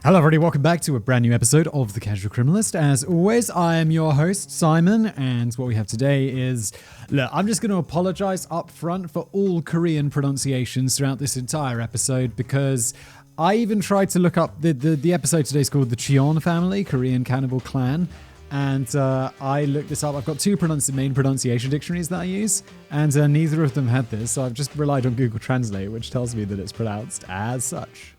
Hello everybody, welcome back to a brand new episode of The Casual Criminalist. As always, I am your host, Simon, and what we have today is... Look, I'm just going to apologize up front for all Korean pronunciations throughout this entire episode, because I even tried to look up... The episode today is called The Chijon family, Korean cannibal clan, and I looked this up. I've got two main pronunciation dictionaries that I use, and neither of them had this, so I've just relied on Google Translate, which tells me that it's pronounced as such.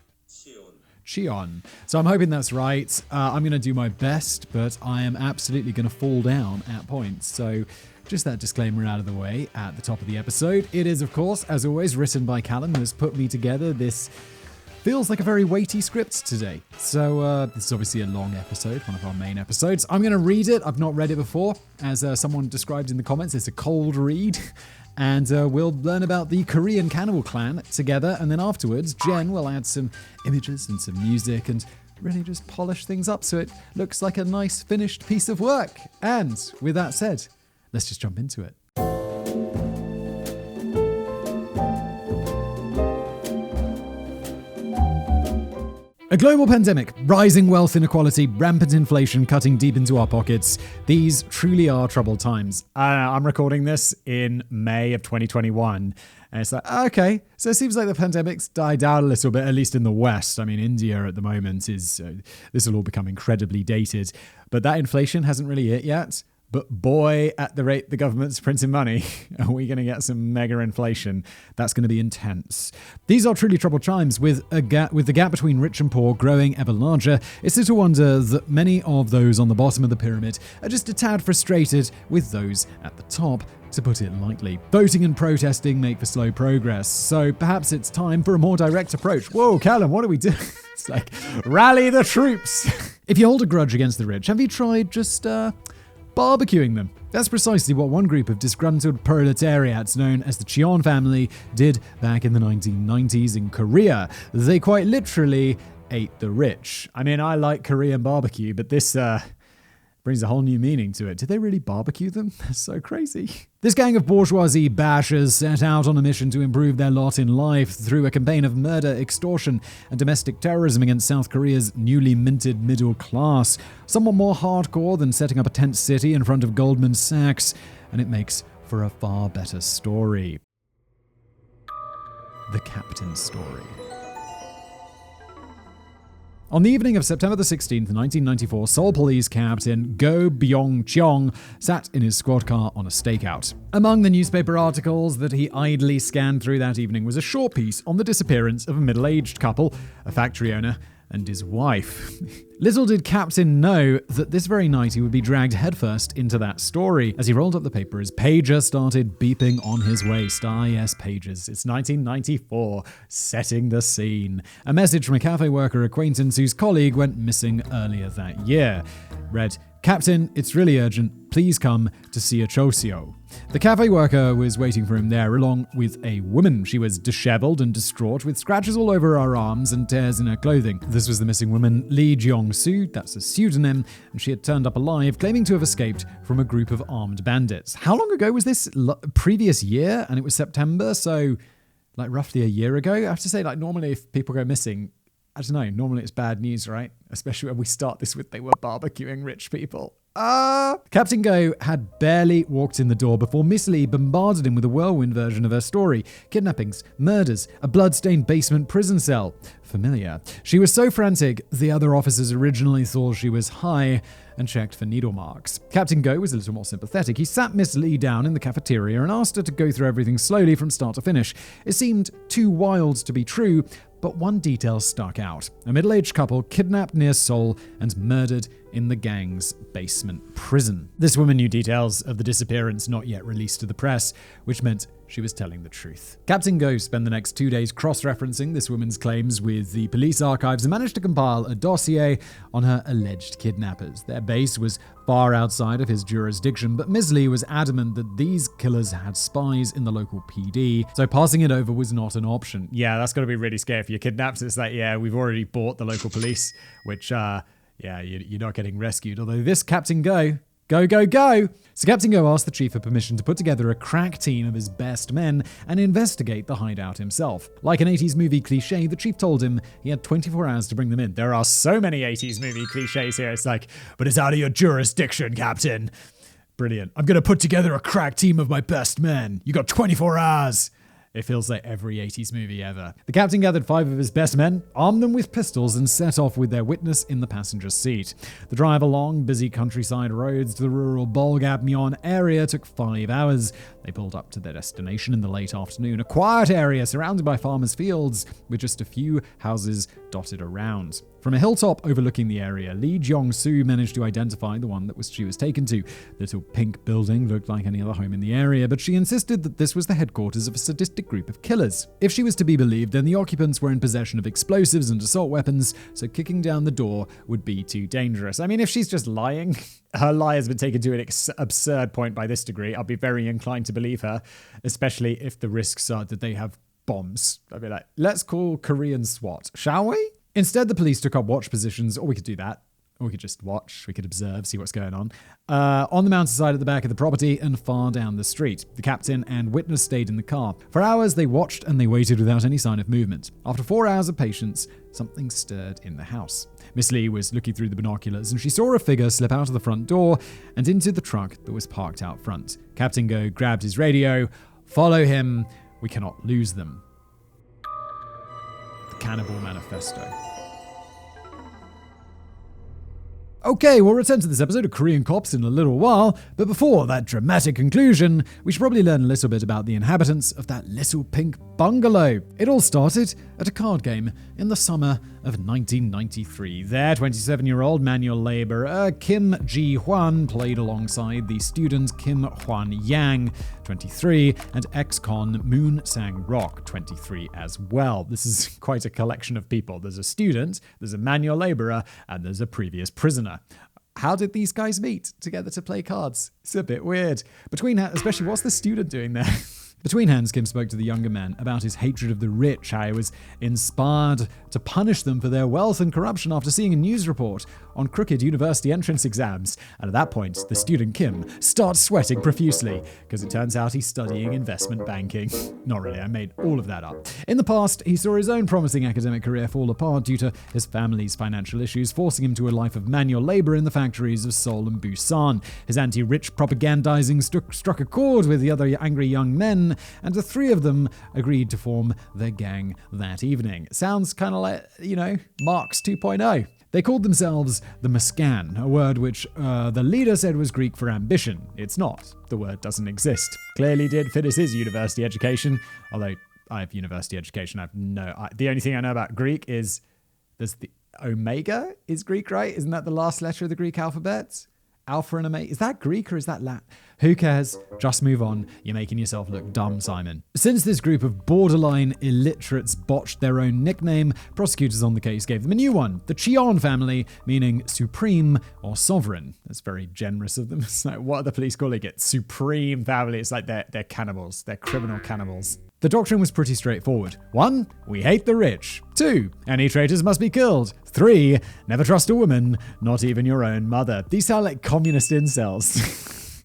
Chijon. So I'm hoping that's right. I'm going to do my best, but I am absolutely going to fall down at points. So just that disclaimer out of the way at the top of the episode. It is, of course, as always, written by Callum, who has put me together. This feels like a very weighty script today. So this is obviously a long episode, one of our main episodes. I'm going to read it. I've not read it before. As someone described in the comments, it's a cold read. And we'll learn about the Korean cannibal clan together. And then afterwards, Jen will add some images and some music and really just polish things up so it looks like a nice finished piece of work. And with that said, let's just jump into it. A global pandemic, rising wealth inequality, rampant inflation cutting deep into our pockets. These truly are troubled times. I'm recording this in May of 2021. And it's like, okay, so it seems like the pandemic's died down a little bit, at least in the West. I mean, India at the moment is, this will all become incredibly dated. But that inflation hasn't really hit yet. But boy, at the rate the government's printing money, are we going to get some mega inflation? That's going to be intense. These are truly troubled times, with the gap between rich and poor growing ever larger. It's little wonder that many of those on the bottom of the pyramid are just a tad frustrated with those at the top, to put it lightly. Voting and protesting make for slow progress, so perhaps it's time for a more direct approach. Whoa, Callum, what do we do? It's like, rally the troops! If you hold a grudge against the rich, have you tried just, barbecuing them? That's precisely what one group of disgruntled proletariats known as the Chijon family did back in the 1990s in Korea. They quite literally ate the rich. I mean, I like Korean barbecue, but this brings a whole new meaning to it. Did they really barbecue them? That's so crazy. This gang of bourgeoisie bashers set out on a mission to improve their lot in life through a campaign of murder, extortion, and domestic terrorism against South Korea's newly minted middle class. Somewhat more hardcore than setting up a tent city in front of Goldman Sachs, and it makes for a far better story. The Captain's Story. On the evening of September the 16th, 1994, Seoul Police Captain Go Byung-cheong sat in his squad car on a stakeout. Among the newspaper articles that he idly scanned through that evening was a short piece on the disappearance of a middle-aged couple, a factory owner, and his wife. Little did Captain know that this very night he would be dragged headfirst into that story. As he rolled up the paper, his pager started beeping on his waist. Ah yes, pagers. It's 1994, setting the scene. A message from a cafe worker acquaintance whose colleague went missing earlier that year. Read, "Captain, it's really urgent. Please come to see a chosio." The cafe worker was waiting for him there, along with a woman. She was disheveled and distraught, with scratches all over her arms and tears in her clothing. This was the missing woman, Lee Jeong-soo, that's a pseudonym, and she had turned up alive, claiming to have escaped from a group of armed bandits. How long ago was this? Previous year? And it was September, so like roughly a year ago? I have to say, like, normally if people go missing, I don't know, normally it's bad news, right? Especially when we start this with they were barbecuing rich people. Captain Go had barely walked in the door before Miss Lee bombarded him with a whirlwind version of her story. Kidnappings, murders, a blood-stained basement prison cell. Familiar. She was so frantic, the other officers originally thought she was high and checked for needle marks. Captain Go was a little more sympathetic. He sat Miss Lee down in the cafeteria and asked her to go through everything slowly from start to finish. It seemed too wild to be true, but one detail stuck out. A middle-aged couple kidnapped near Seoul and murdered in the gang's basement prison. This woman knew details of the disappearance not yet released to the press, which meant she was telling the truth. Captain Go spent the next 2 days cross-referencing this woman's claims with the police archives and managed to compile a dossier on her alleged kidnappers. Their base was far outside of his jurisdiction, but Ms. Lee was adamant that these killers had spies in the local PD, so passing it over was not an option. Yeah, that's got to be really scary if you're kidnapped. It's like, yeah, we've already bought the local police, which, yeah, you're not getting rescued. Although this Captain Go, Go, go, go! So Captain Go asked the chief for permission to put together a crack team of his best men and investigate the hideout himself. Like an 80s movie cliche, the chief told him he had 24 hours to bring them in. There are so many 80s movie cliches here. It's like, but it's out of your jurisdiction, Captain. Brilliant. I'm going to put together a crack team of my best men. You got 24 hours. It feels like every 80s movie ever. The captain gathered 5 of his best men, armed them with pistols, and set off with their witness in the passenger seat. The drive along busy countryside roads to the rural Bolgab-Myon area took 5 hours. They pulled up to their destination in the late afternoon, a quiet area surrounded by farmers' fields with just a few houses dotted around. From a hilltop overlooking the area, Lee Jong-soo managed to identify the one that she was taken to. The little pink building looked like any other home in the area, but she insisted that this was the headquarters of a sadistic group of killers. If she was to be believed, then the occupants were in possession of explosives and assault weapons, so kicking down the door would be too dangerous. I mean, if she's just lying, her lie has been taken to an absurd point by this degree. I'll be very inclined to believe her, especially if the risks are that they have bombs. I'd be like, let's call Korean SWAT, shall we? Instead, the police took up watch positions, or we could do that. Or we could just watch, we could observe, see what's going on the mountainside at the back of the property and far down the street. The captain and witness stayed in the car. For hours, they watched and they waited without any sign of movement. After 4 hours of patience, something stirred in the house. Miss Lee was looking through the binoculars and she saw a figure slip out of the front door and into the truck that was parked out front. Captain Go grabbed his radio. Follow him. We cannot lose them. The Cannibal Manifesto. Okay, we'll return to this episode of Korean Cops in a little while, but before that dramatic conclusion, we should probably learn a little bit about the inhabitants of that little pink bungalow. It all started at a card game in the summer of 1993. There, 27-year-old manual laborer Kim Ji-hwan played alongside the student Kim Hwan-yang, 23, and ex-con Moon Sang-rok, 23 as well. This is quite a collection of people. There's a student, there's a manual laborer, and there's a previous prisoner. How did these guys meet together to play cards? It's a bit weird. Especially, what's the student doing there? Between hands, Kim spoke to the younger man about his hatred of the rich, how he was inspired to punish them for their wealth and corruption after seeing a news report on crooked university entrance exams. And at that point, the student Kim starts sweating profusely, because it turns out he's studying investment banking. Not really, I made all of that up. In the past, he saw his own promising academic career fall apart due to his family's financial issues, forcing him to a life of manual labor in the factories of Seoul and Busan. His anti-rich propagandizing struck a chord with the other angry young men, and the 3 of them agreed to form their gang that evening. Sounds kind of like, Marx 2.0. They called themselves the Muscan, a word which the leader said was Greek for ambition. It's not. The word doesn't exist. Clearly did finish his university education, although I have university education. The only thing I know about Greek is there's the Omega is Greek, right? Isn't that the last letter of the Greek alphabet? Alpha and Omega. Is that Greek or is that Latin? Who cares? Just move on. You're making yourself look dumb, Simon. Since this group of borderline illiterates botched their own nickname, prosecutors on the case gave them a new one, the Chijon family, meaning supreme or sovereign. That's very generous of them. It's like, what are the police calling it? Supreme family. It's like they're cannibals. They're criminal cannibals. The doctrine was pretty straightforward. 1, we hate the rich. 2, any traitors must be killed. 3, never trust a woman, not even your own mother. These sound like communist incels.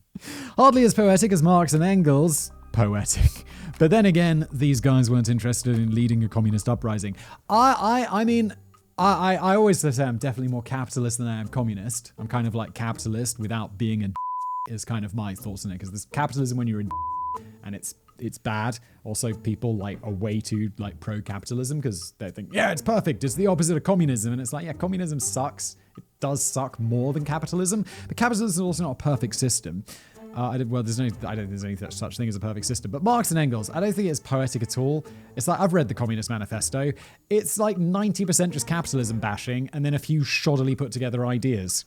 Hardly as poetic as Marx and Engels. Poetic. But then again, these guys weren't interested in leading a communist uprising. I mean, I always say I'm definitely more capitalist than I am communist. I'm kind of like capitalist without being a is kind of my thoughts on it, because there's capitalism when you're a and it's bad. Also, people are way too pro-capitalism because they think, yeah, it's perfect. It's the opposite of communism. And it's like, yeah, communism sucks. It does suck more than capitalism. But capitalism is also not a perfect system. I don't think there's any such thing as a perfect system. But Marx and Engels, I don't think it's poetic at all. It's like, I've read the Communist Manifesto. It's like 90% just capitalism bashing and then a few shoddily put together ideas.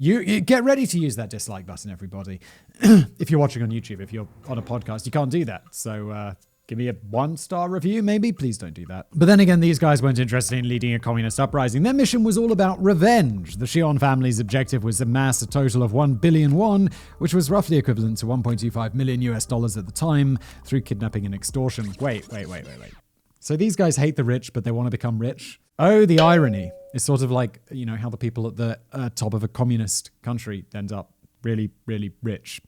You get ready to use that dislike button, everybody. If you're watching on YouTube, if you're on a podcast, you can't do that. So give me a 1-star review, maybe. Please don't do that. But then again, these guys weren't interested in leading a communist uprising. Their mission was all about revenge. The Chijon family's objective was to amass a total of 1 billion won, which was roughly equivalent to $1.25 million US at the time, through kidnapping and extortion. Wait. So these guys hate the rich, but they want to become rich? Oh, the irony. It's sort of like, how the people at the top of a communist country end up really, really rich.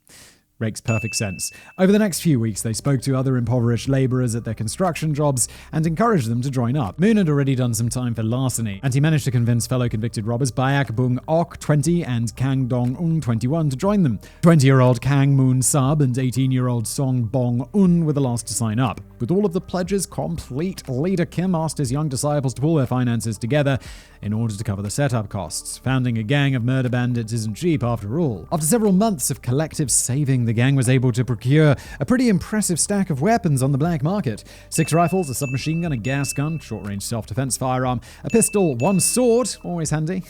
Makes perfect sense. Over the next few weeks, they spoke to other impoverished laborers at their construction jobs and encouraged them to join up. Moon had already done some time for larceny, and he managed to convince fellow convicted robbers Bayak Bung Ok, 20, and Kang Dong Un, 21, to join them. 20-year-old Kang Moon Sub and 18-year-old Song Bong Un were the last to sign up. With all of the pledges complete, leader Kim asked his young disciples to pull their finances together in order to cover the setup costs. Founding a gang of murder bandits isn't cheap after all. After several months of collective saving, the gang was able to procure a pretty impressive stack of weapons on the black market. 6 rifles, a submachine gun, a gas gun, short-range self-defense firearm, a pistol, 1 sword, always handy,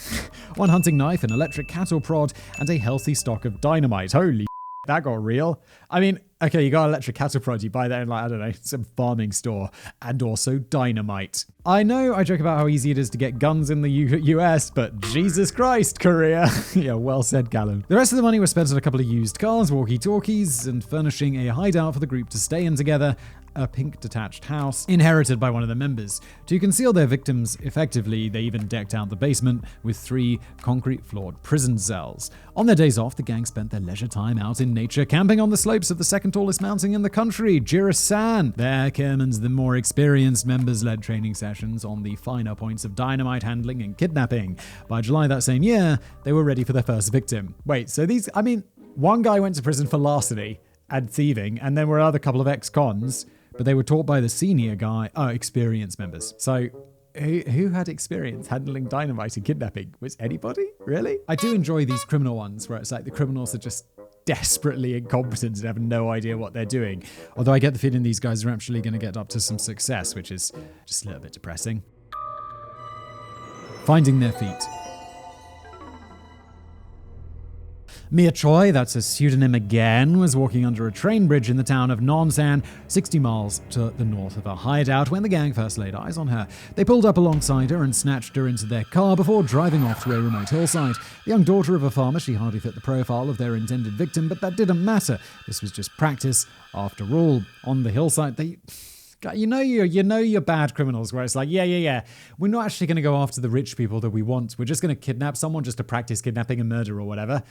1 hunting knife, an electric cattle prod, and a healthy stock of dynamite. Holy that got real. I mean, okay, you got electric cattle prod, you buy that in like, I don't know, some farming store, and also dynamite. I know I joke about how easy it is to get guns in the US, but Jesus Christ, Korea. Yeah, well said, Callum. The rest of the money was spent on a couple of used cars, walkie-talkies, and furnishing a hideout for the group to stay in together, a pink detached house inherited by one of the members. To conceal their victims effectively, they even decked out the basement with 3 concrete-floored prison cells. On their days off, the gang spent their leisure time out in nature, camping on the slopes of the second tallest mountain in the country, Jirisan. There, Kim and the more experienced members led training sessions on the finer points of dynamite handling and kidnapping. By July that same year, they were ready for their first victim. Wait, so one guy went to prison for larceny and thieving, and then were another couple of ex-cons, but they were taught by the senior guy, experienced members. So who had experience handling dynamite and kidnapping? Was anybody? Really? I do enjoy these criminal ones where it's like the criminals are just desperately incompetent and have no idea what they're doing. Although I get the feeling these guys are actually going to get up to some success, which is just a little bit depressing. Finding their feet. Mia Choi, that's a pseudonym again, was walking under a train bridge in the town of Nonsan, 60 miles to the north of her hideout, when the gang first laid eyes on her. They pulled up alongside her and snatched her into their car before driving off to a remote hillside. The young daughter of a farmer, she hardly fit the profile of their intended victim, but that didn't matter. This was just practice. After all, on the hillside, you know you're bad criminals where it's like, yeah. We're not actually going to go after the rich people that we want. We're just going to kidnap someone just to practice kidnapping and murder or whatever.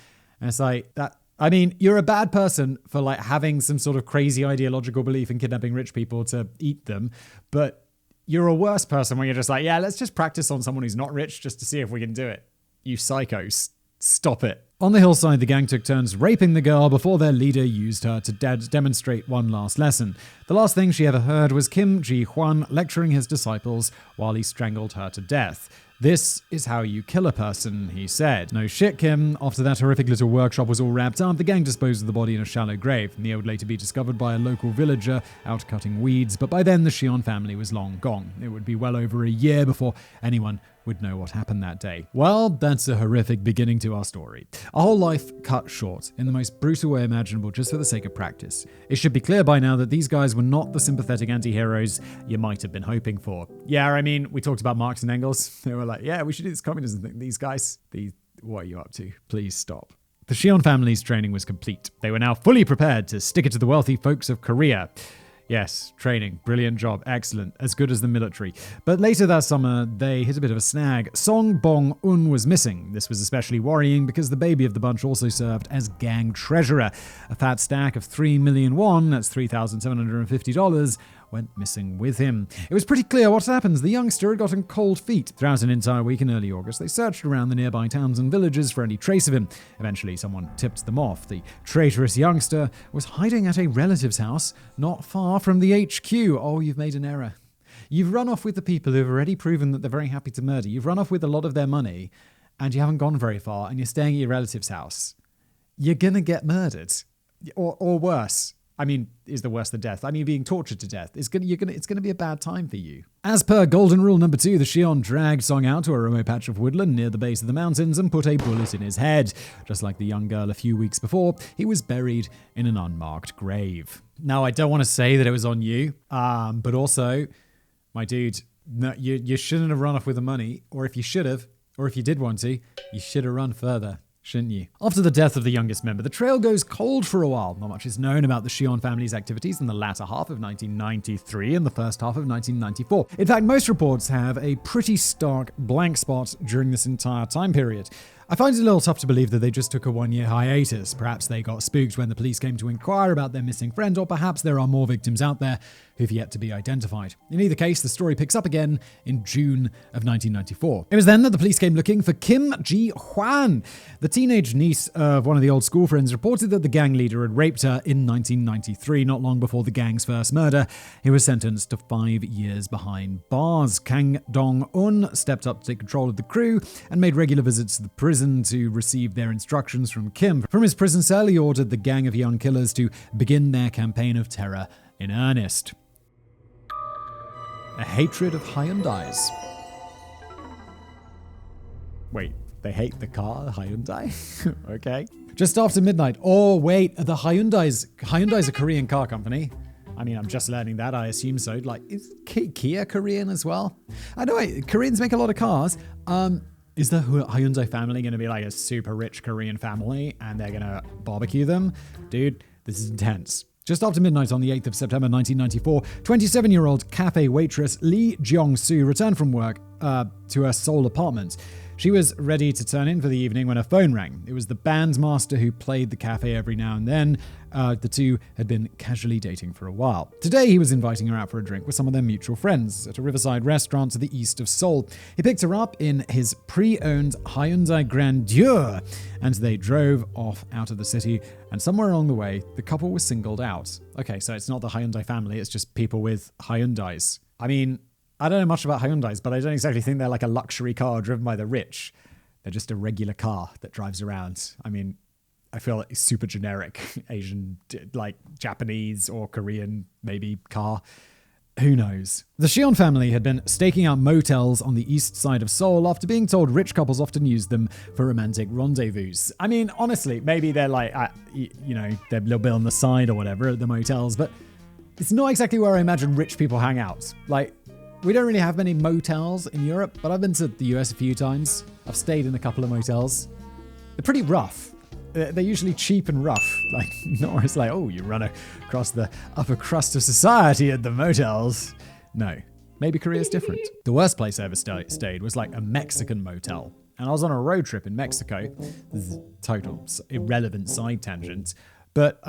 And it's like that. I mean, you're a bad person for like having some sort of crazy ideological belief in kidnapping rich people to eat them, but you're a worse person when you're just like, yeah, let's just practice on someone who's not rich just to see if we can do it. You psychos. Stop it. On the hillside, the gang took turns raping the girl before their leader used her to demonstrate one last lesson. The last thing she ever heard was Kim Ji-hwan lecturing his disciples while he strangled her to death. "This is how you kill a person," he said. No shit, Kim. After that horrific little workshop was all wrapped up, the gang disposed of the body in a shallow grave. Neo would later be discovered by a local villager out cutting weeds, but by then the Chijon family was long gone. It would be well over a year before anyone would know what happened that day. Well, that's a horrific beginning to our story. A whole life cut short in the most brutal way imaginable just for the sake of practice. It should be clear by now that these guys were not the sympathetic anti-heroes you might have been hoping for. Yeah, I mean, we talked about Marx and Engels. They were like, yeah, we should do this communism thing. These guys, what are you up to? Please stop. The Chijon family's training was complete. They were now fully prepared to stick it to the wealthy folks of Korea. Yes, training. Brilliant job. Excellent. As good as the military. But later that summer, they hit a bit of a snag. Song Bong-un was missing. This was especially worrying because the baby of the bunch also served as gang treasurer. A fat stack of 3 million won, that's $3,750, went missing with him. It was pretty clear what happened. The youngster had gotten cold feet. Throughout an entire week in early August, they searched around the nearby towns and villages for any trace of him. Eventually, someone tipped them off. The traitorous youngster was hiding at a relative's house not far from the HQ. Oh, you've made an error. You've run off with the people who've already proven that they're very happy to murder. You've run off with a lot of their money, and you haven't gone very far, and you're staying at your relative's house. You're gonna get murdered. Or worse. I mean, is the worse the death? I mean, being tortured to death. It's gonna be a bad time for you. As per golden rule number 2, the Chijon dragged Song out to a remote patch of woodland near the base of the mountains and put a bullet in his head. Just like the young girl a few weeks before, he was buried in an unmarked grave. Now, I don't want to say that it was on you, but also, my dude, no, you shouldn't have run off with the money, or if you should have, or if you did want to, you should have run further. Shouldn't you? After the death of the youngest member, the trail goes cold for a while. Not much is known about the Chijon family's activities in the latter half of 1993 and the first half of 1994. In fact, most reports have a pretty stark blank spot during this entire time period. I find it a little tough to believe that they just took a 1-year hiatus. Perhaps they got spooked when the police came to inquire about their missing friend, or perhaps there are more victims out there who've yet to be identified. In either case, the story picks up again in June of 1994. It was then that the police came looking for Kim Ji-hwan. The teenage niece of one of the old school friends reported that the gang leader had raped her in 1993, not long before the gang's first murder. He was sentenced to 5 years behind bars. Kang Dong-un stepped up to take control of the crew and made regular visits to the prison to receive their instructions from Kim. From his prison cell, he ordered the gang of young killers to begin their campaign of terror in earnest. A hatred of Hyundais. Wait, they hate the car, Hyundai? Okay. Just after midnight. Oh, wait, the Hyundai's a Korean car company. I mean, I'm just learning that. I assume so. Like, is Kia Korean as well? I know, Koreans make a lot of cars. Is the Hyundai family going to be like a super rich Korean family and they're going to barbecue them? Dude, this is intense. Just after midnight on the 8th of September 1994, 27-year-old cafe waitress Lee Jeong-soo returned from work to her Seoul apartment. She was ready to turn in for the evening when her phone rang. It was the bandmaster who played the cafe every now and then. The two had been casually dating for a while. Today, he was inviting her out for a drink with some of their mutual friends at a riverside restaurant to the east of Seoul. He picked her up in his pre-owned Hyundai Grandeur, and they drove off out of the city, and somewhere along the way, the couple was singled out. Okay, so it's not the Hyundai family, it's just people with Hyundais. I mean, I don't know much about Hyundais, but I don't exactly think they're like a luxury car driven by the rich. They're just a regular car that drives around. I mean, I feel like it's super generic Asian, like Japanese or Korean maybe car. Who knows? The Chijon family had been staking out motels on the east side of Seoul after being told rich couples often use them for romantic rendezvous. I mean, honestly, maybe they're like, they're a little bit on the side or whatever at the motels, but it's not exactly where I imagine rich people hang out. Like, we don't really have many motels in Europe, but I've been to the US a few times. I've stayed in a couple of motels. They're pretty rough. They're usually cheap and rough. Like, not where it's like, oh, you run across the upper crust of society at the motels. No. Maybe Korea's different. The worst place I ever stayed was like a Mexican motel. And I was on a road trip in Mexico. This is a total irrelevant side tangent. But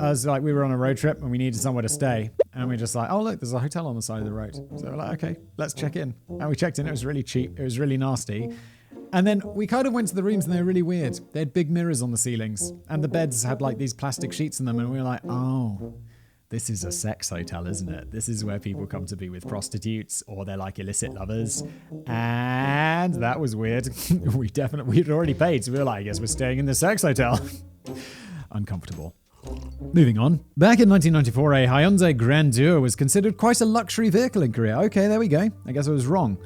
we were on a road trip and we needed somewhere to stay. And we just like, oh, look, there's a hotel on the side of the road. So we're like, okay, let's check in. And we checked in. It was really cheap. It was really nasty. And then we kind of went to the rooms and they were really weird. They had big mirrors on the ceilings. And the beds had like these plastic sheets in them. And we were like, oh, this is a sex hotel, isn't it? This is where people come to be with prostitutes or they're like illicit lovers. And that was weird. We'd already paid. So we were like, I guess we're staying in the sex hotel. Uncomfortable. Moving on. Back in 1994, a Hyundai Grandeur was considered quite a luxury vehicle in Korea. Okay, there we go. I guess I was wrong.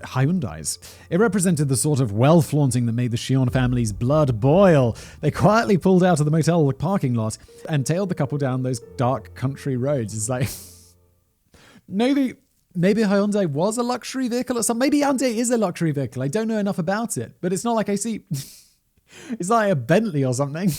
Hyundais. It represented the sort of wealth-flaunting that made the Chijon family's blood boil. They quietly pulled out of the motel parking lot and tailed the couple down those dark country roads. It's like, maybe Hyundai was a luxury vehicle or something. Maybe Hyundai is a luxury vehicle. I don't know enough about it, but it's not like I see... It's like a Bentley or something.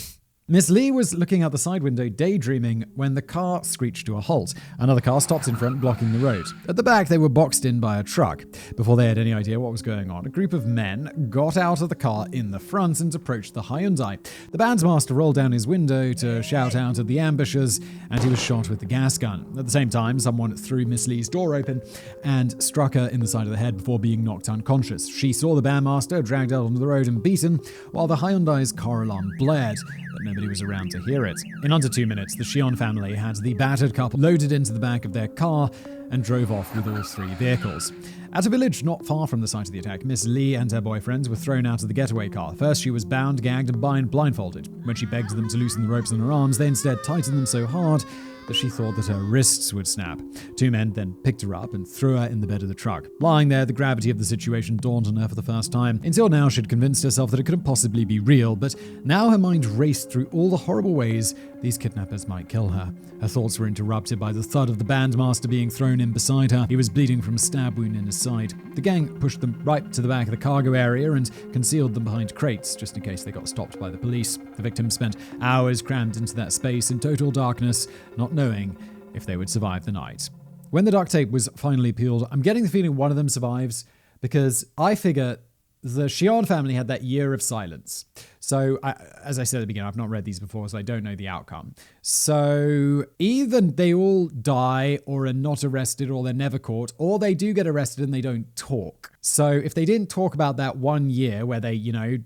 Miss Lee was looking out the side window daydreaming when the car screeched to a halt. Another car stopped in front, blocking the road. At the back, they were boxed in by a truck. Before they had any idea what was going on, a group of men got out of the car in the front and approached the Hyundai. The bandmaster rolled down his window to shout out at the ambushers, and he was shot with the gas gun. At the same time, someone threw Miss Lee's door open and struck her in the side of the head before being knocked unconscious. She saw the bandmaster dragged out onto the road and beaten, while the Hyundai's car alarm blared, but nobody was around to hear it. In under 2 minutes, the Chijon family had the battered couple loaded into the back of their car and drove off with all three vehicles. At a village not far from the site of the attack, Miss Lee and her boyfriend were thrown out of the getaway car. First, she was bound, gagged, and blindfolded. When she begged them to loosen the ropes on her arms, they instead tightened them so hard that she thought that her wrists would snap. Two men then picked her up and threw her in the bed of the truck. Lying there, the gravity of the situation dawned on her for the first time. Until now, she'd convinced herself that it couldn't possibly be real, but now her mind raced through all the horrible ways these kidnappers might kill her. Her thoughts were interrupted by the thud of the bandmaster being thrown in beside her. He was bleeding from a stab wound in his side. The gang pushed them right to the back of the cargo area and concealed them behind crates, just in case they got stopped by the police. The victims spent hours crammed into that space in total darkness, not knowing if they would survive the night. When the duct tape was finally peeled, I'm getting the feeling one of them survives, because I figure the Chijon family had that year of silence. So, as I said at the beginning, I've not read these before, so I don't know the outcome. So, either they all die or are not arrested or they're never caught, or they do get arrested and they don't talk. So, if they didn't talk about that 1 year where they,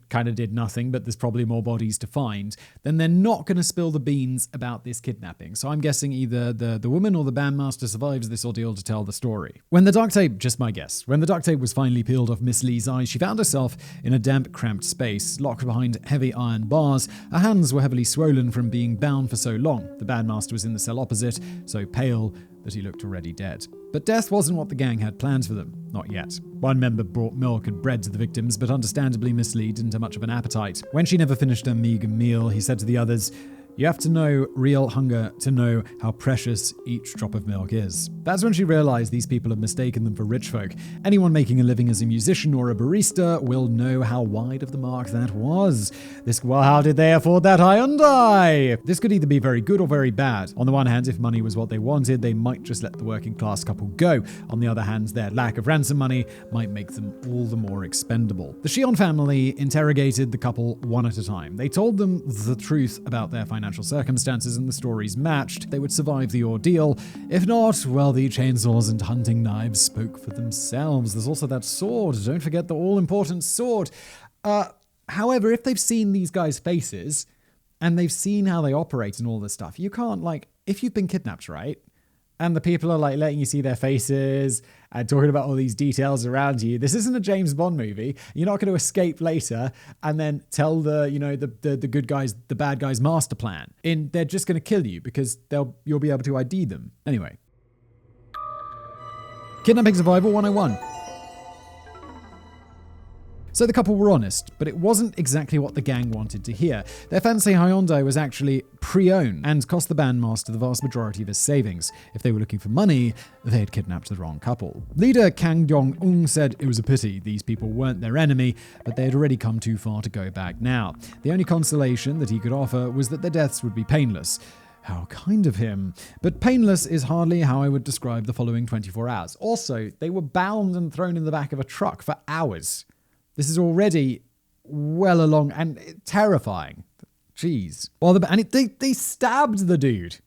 kind of did nothing, but there's probably more bodies to find, then they're not going to spill the beans about this kidnapping. So, I'm guessing either the woman or the bandmaster survives this ordeal to tell the story. When the duct tape, just my guess, when the duct tape was finally peeled off Miss Lee's eyes, she found herself in a damp, cramped space, locked behind heavy iron bars. Her hands were heavily swollen from being bound for so long. The bandmaster was in the cell opposite, so pale that he looked already dead. But death wasn't what the gang had planned for them. Not yet. One member brought milk and bread to the victims, but understandably Miss Lee didn't have much of an appetite. When she never finished her meager meal, he said to the others, "You have to know real hunger to know how precious each drop of milk is." That's when she realized these people had mistaken them for rich folk. Anyone making a living as a musician or a barista will know how wide of the mark that was. Well, how did they afford that Hyundai? This could either be very good or very bad. On the one hand, if money was what they wanted, they might just let the working class couple go. On the other hand, their lack of ransom money might make them all the more expendable. The Chijon family interrogated the couple one at a time. They told them the truth about their financial circumstances and the stories matched. They would survive the ordeal. If not, well, the chainsaws and hunting knives spoke for themselves. There's also that sword. Don't forget the all-important sword. However, if they've seen these guys' faces and they've seen how they operate and all this stuff, you can't, if you've been kidnapped, right? And the people are letting you see their faces and talking about all these details around you. This isn't a James Bond movie. You're not going to escape later and then tell the good guys, the bad guys' master plan. They're just going to kill you because you'll be able to ID them. Anyway. Kidnapping Survival 101. So the couple were honest, but it wasn't exactly what the gang wanted to hear. Their fancy Hyundai was actually pre-owned and cost the bandmaster the vast majority of his savings. If they were looking for money, they had kidnapped the wrong couple. Leader Kang Dong-un said it was a pity these people weren't their enemy, but they had already come too far to go back now. The only consolation that he could offer was that their deaths would be painless. How kind of him. But painless is hardly how I would describe the following 24 hours. Also, they were bound and thrown in the back of a truck for hours. This is already well along and terrifying. Jeez. They stabbed the dude.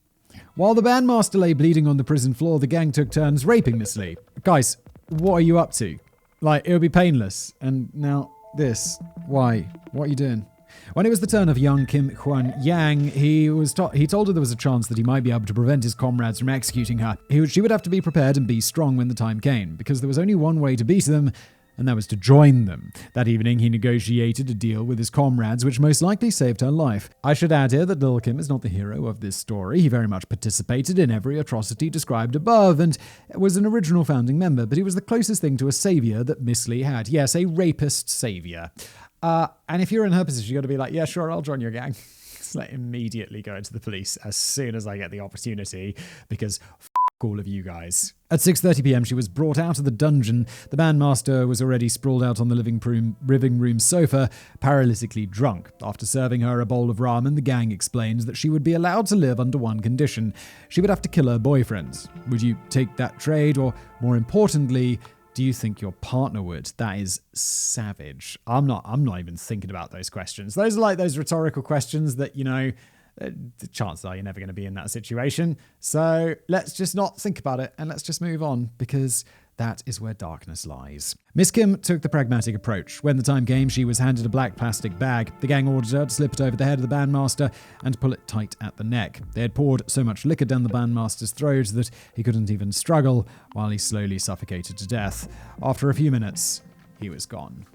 While the bandmaster lay bleeding on the prison floor, the gang took turns raping Miss Lee. Guys, what are you up to? It would be painless. And now this. Why? What are you doing? When it was the turn of young Kim Hwan Yang, he told her there was a chance that he might be able to prevent his comrades from executing her. She would have to be prepared and be strong when the time came, because there was only one way to beat them, and that was to join them. That evening, he negotiated a deal with his comrades, which most likely saved her life. I should add here that Lil Kim is not the hero of this story. He very much participated in every atrocity described above, and was an original founding member, but he was the closest thing to a savior that Miss Lee had. Yes, a rapist savior. And if you're in her position, you got to be like, yeah, sure, I'll join your gang. Just immediately go into the police as soon as I get the opportunity, because all of you guys. At 6:30 p.m, she was brought out of the dungeon. The bandmaster was already sprawled out on the living room sofa, paralytically drunk. After serving her a bowl of ramen, the gang explained that she would be allowed to live under one condition. She would have to kill her boyfriends. Would you take that trade? Or, more importantly, do you think your partner would? That is savage. I'm not even thinking about those questions. Those are those rhetorical questions that, the chances are you're never going to be in that situation. So let's just not think about it and let's just move on, because that is where darkness lies. Miss Kim took the pragmatic approach. When the time came, she was handed a black plastic bag. The gang ordered her to slip it over the head of the bandmaster and pull it tight at the neck. They had poured so much liquor down the bandmaster's throat that he couldn't even struggle, while he slowly suffocated to death. After a few minutes, he was gone.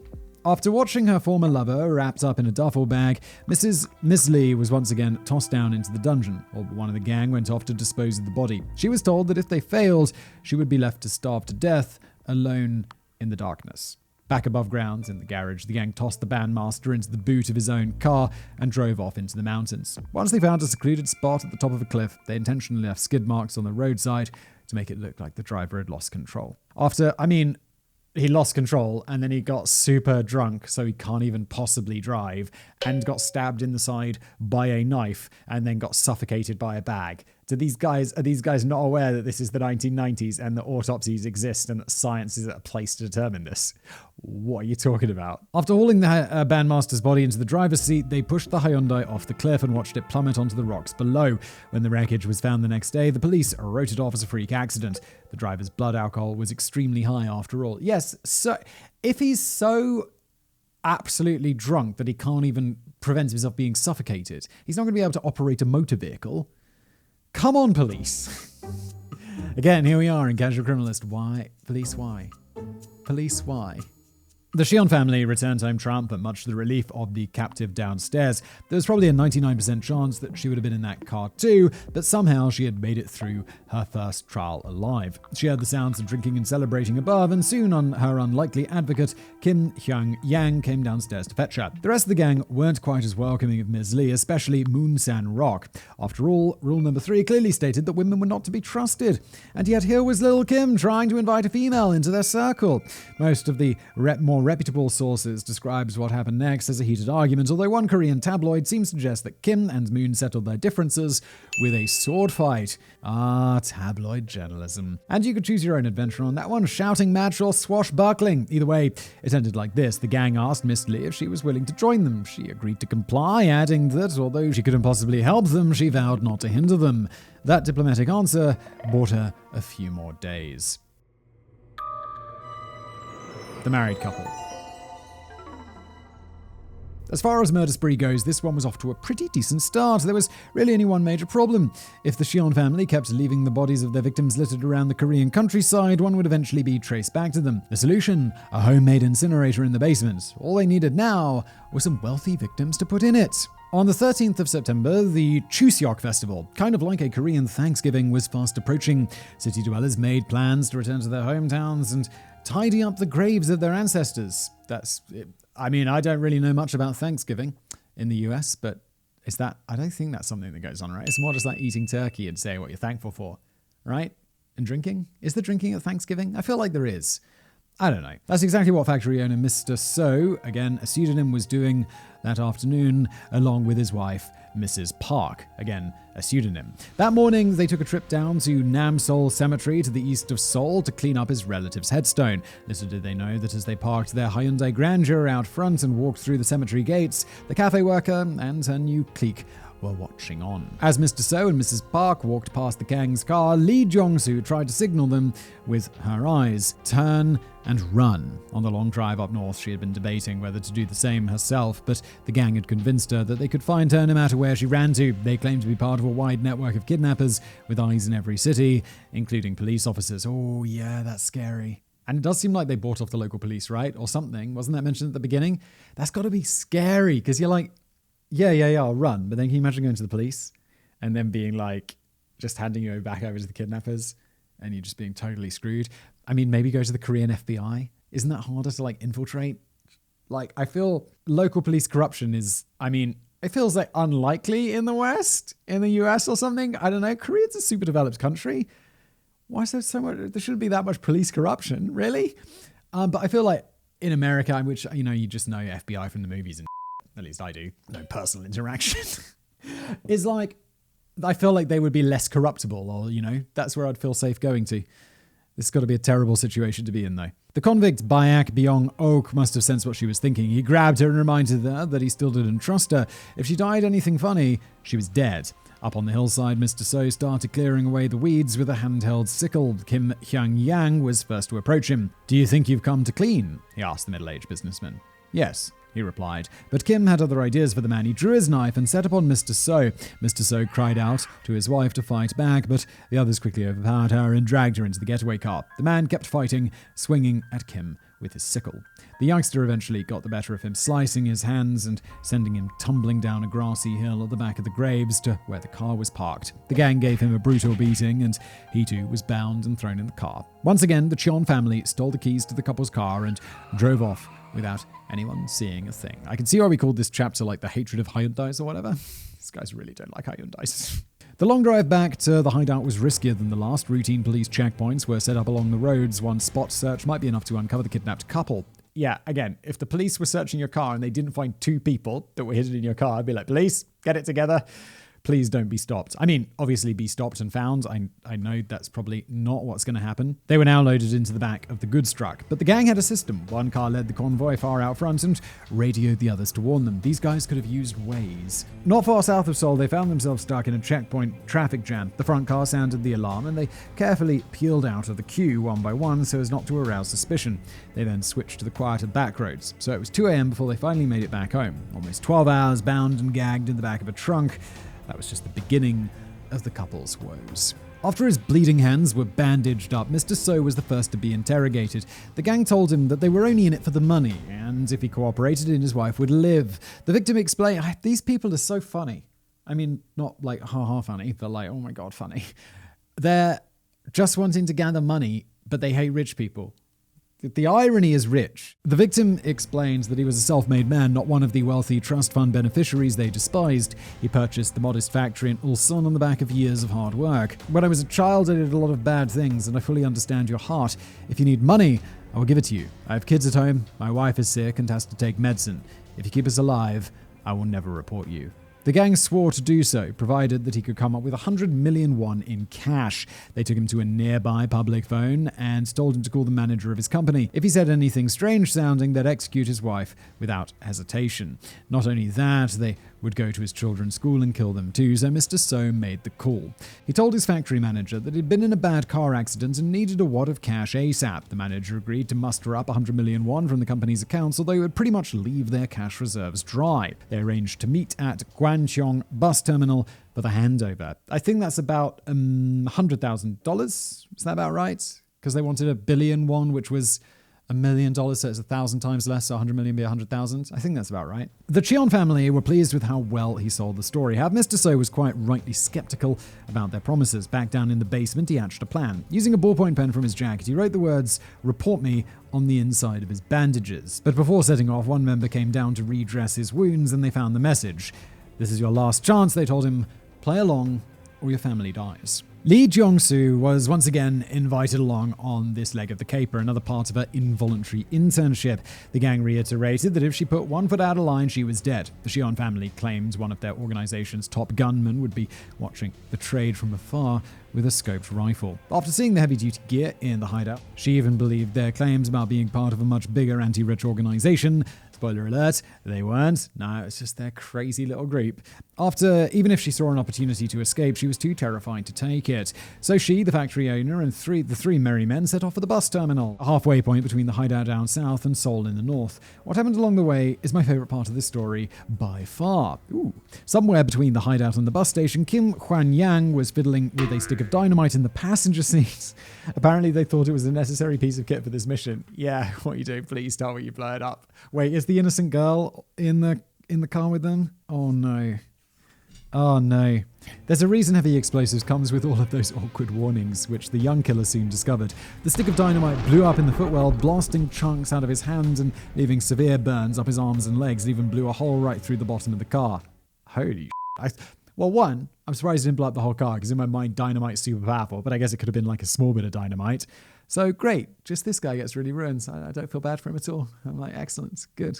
After watching her former lover wrapped up in a duffel bag, Miss Lee was once again tossed down into the dungeon. All but one of the gang went off to dispose of the body. She was told that if they failed, she would be left to starve to death, alone in the darkness. Back above ground in the garage, the gang tossed the bandmaster into the boot of his own car and drove off into the mountains. Once they found a secluded spot at the top of a cliff, they intentionally left skid marks on the roadside to make it look like the driver had lost control. He lost control and then he got super drunk, so he can't even possibly drive, and got stabbed in the side by a knife and then got suffocated by a bag. Are these guys not aware that this is the 1990s and that autopsies exist and that science is at a place to determine this? What are you talking about? After hauling the bandmaster's body into the driver's seat, they pushed the Hyundai off the cliff and watched it plummet onto the rocks below. When the wreckage was found the next day, the police wrote it off as a freak accident. The driver's blood alcohol was extremely high after all. Yes, so if he's so absolutely drunk that he can't even prevent himself being suffocated, he's not going to be able to operate a motor vehicle. Come on, police. Again, here we are in Casual Criminalist. Why? Police, why? Police, why? The Chijon family returned home triumphant, much to the relief of the captive downstairs. There was probably a 99% chance that she would have been in that car too, but somehow she had made it through her first trial alive. She heard the sounds of drinking and celebrating above, and soon her unlikely advocate, Kim Hyung-yang, came downstairs to fetch her. The rest of the gang weren't quite as welcoming of Ms. Lee, especially Moon San-rock. After all, rule number 3 clearly stated that women were not to be trusted. And yet here was little Kim trying to invite a female into their circle. Most of the more reputable sources describes what happened next as a heated argument, although one Korean tabloid seems to suggest that Kim and Moon settled their differences with a sword fight. Ah, tabloid journalism. And you could choose your own adventure on that one, shouting match or swashbuckling. Either way, it ended like this. The gang asked Miss Lee if she was willing to join them. She agreed to comply, adding that although she couldn't possibly help them, she vowed not to hinder them. That diplomatic answer bought her a few more days. The married couple. As far as murder spree goes, this one was off to a pretty decent start. There was really only one major problem. If the Chijon family kept leaving the bodies of their victims littered around the Korean countryside, one would eventually be traced back to them. The solution? A homemade incinerator in the basement. All they needed now were some wealthy victims to put in it. On the 13th of September, the Chuseok festival, kind of like a Korean Thanksgiving, was fast approaching. City dwellers made plans to return to their hometowns and tidy up the graves of their ancestors. That's it. I mean, I don't really know much about Thanksgiving in the US, but I don't think that's something that goes on, right? It's more just like eating turkey and saying what you're thankful for, right? And drinking? Is there drinking at Thanksgiving? I feel like there is. I don't know. That's exactly what factory owner Mr. So, again, a pseudonym, was doing that afternoon along with his wife, Mrs. Park, again, a pseudonym. That morning, they took a trip down to Nam Seol Cemetery to the east of Seoul to clean up his relative's headstone. Little did they know that as they parked their Hyundai Grandeur out front and walked through the cemetery gates, the cafe worker and her new clique were watching on. As Mr. So and Mrs. Park walked past the gang's car, Lee Jong-soo tried to signal them with her eyes. Turn and run. On the long drive up north, she had been debating whether to do the same herself, but the gang had convinced her that they could find her no matter where she ran to. They claimed to be part of a wide network of kidnappers with eyes in every city, including police officers. Oh yeah, that's scary. And it does seem like they bought off the local police, right? Or something. Wasn't that mentioned at the beginning? That's got to be scary, because you're like, yeah, I'll run. But then can you imagine going to the police and then being like, just handing you back over to the kidnappers and you just being totally screwed? I mean, maybe go to the Korean FBI. Isn't that harder to like infiltrate? Like, I feel local police corruption is, it feels like unlikely in the West, in the US or something. I don't know. Korea's a super developed country. Why is there so much? There shouldn't be that much police corruption, really. But I feel like in America, which, you just know FBI from the movies and at least I do, no personal interaction, is like, I feel like they would be less corruptible, or, that's where I'd feel safe going to. This has got to be a terrible situation to be in, though. The convict Bayak Byung-ok must have sensed what she was thinking. He grabbed her and reminded her that he still didn't trust her. If she died anything funny, she was dead. Up on the hillside, Mr. So started clearing away the weeds with a handheld sickle. Kim Hyung-yang was first to approach him. "Do you think you've come to clean?" he asked the middle-aged businessman. "Yes," he replied. But Kim had other ideas for the man. He drew his knife and set upon Mr. So. Mr. So cried out to his wife to fight back, but the others quickly overpowered her and dragged her into the getaway car. The man kept fighting, swinging at Kim with his sickle. The youngster eventually got the better of him, slicing his hands and sending him tumbling down a grassy hill at the back of the graves to where the car was parked. The gang gave him a brutal beating, and he too was bound and thrown in the car. Once again, the Chijon family stole the keys to the couple's car and drove off without anyone seeing a thing. I can see why we called this chapter like the hatred of Hyundais or whatever. These guys really don't like Hyundais. The long drive back to the hideout was riskier than the last. Routine police checkpoints were set up along the roads. One spot search might be enough to uncover the kidnapped couple. Yeah, again, if the police were searching your car and they didn't find two people that were hidden in your car, I'd be like, police, get it together. Please don't be stopped. I mean, obviously be stopped and found. I know that's probably not what's going to happen. They were now loaded into the back of the goods truck, but the gang had a system. One car led the convoy far out front and radioed the others to warn them. These guys could have used Waze. Not far south of Seoul, they found themselves stuck in a checkpoint traffic jam. The front car sounded the alarm and they carefully peeled out of the queue one by one so as not to arouse suspicion. They then switched to the quieter back roads. So it was 2 a.m. before they finally made it back home. Almost 12 hours bound and gagged in the back of a trunk. That was just the beginning of the couple's woes. After his bleeding hands were bandaged up, Mr. So was the first to be interrogated. The gang told him that they were only in it for the money, and if he cooperated, his wife would live. The victim explained, these people are so funny. I mean, not like ha-ha funny, but like, oh my God, funny. They're just wanting to gather money, but they hate rich people. The irony is rich. The victim explains that he was a self-made man, not one of the wealthy trust fund beneficiaries they despised. He purchased the modest factory in Ulsan on the back of years of hard work. When I was a child, I did a lot of bad things, and I fully understand your heart. If you need money, I will give it to you. I have kids at home, my wife is sick and has to take medicine. If you keep us alive, I will never report you. The gang swore to do so, provided that he could come up with 100 million won in cash. They took him to a nearby public phone and told him to call the manager of his company. If he said anything strange sounding, they'd execute his wife without hesitation. Not only that, they would go to his children's school and kill them too, so Mr. So made the call. He told his factory manager that he'd been in a bad car accident and needed a wad of cash ASAP. The manager agreed to muster up 100 million won from the company's accounts, although it would pretty much leave their cash reserves dry. They arranged to meet at Gwancheong bus terminal for the handover. I think that's about $100,000. Is that about right? Because they wanted 1 billion won, which was $1 million, so it's 1,000 times less, so 100 million be 100,000. I think that's about right. The Chijon family were pleased with how well he sold the story. However, Mr. So was quite rightly skeptical about their promises. Back down in the basement, he hatched a plan. Using a ballpoint pen from his jacket, he wrote the words, "Report me," on the inside of his bandages. But before setting off, one member came down to redress his wounds and they found the message. "This is your last chance," they told him. "Play along or your family dies." Lee Jong-soo was once again invited along on this leg of the caper, another part of her involuntary internship. The gang reiterated that if she put one foot out of line, she was dead. The Chijon family claimed one of their organization's top gunmen would be watching the trade from afar with a scoped rifle. After seeing the heavy-duty gear in the hideout, she even believed their claims about being part of a much bigger anti-rich organization. Spoiler alert, they weren't. No, it's just their crazy little group. Even if she saw an opportunity to escape, she was too terrified to take it. So she, the factory owner, and the three merry men set off for the bus terminal, a halfway point between the hideout down south and Seoul in the north. What happened along the way is my favorite part of this story by far. Somewhere between the hideout and the bus station, Kim Hwan-yang was fiddling with a stick of dynamite in the passenger seat. Apparently they thought it was a necessary piece of kit for this mission. Yeah, what you do, please tell me you blow it up. Wait, is the innocent girl in the car with them? Oh no. Oh no. There's a reason heavy explosives comes with all of those awkward warnings, which the young killer soon discovered. The stick of dynamite blew up in the footwell, blasting chunks out of his hands and leaving severe burns up his arms and legs. It even blew a hole right through the bottom of the car. Holy Well, one, I'm surprised it didn't blow up the whole car, because in my mind, dynamite's super powerful, but I guess it could have been like a small bit of dynamite. So great, just this guy gets really ruined. I don't feel bad for him at all. I'm like, excellent, good.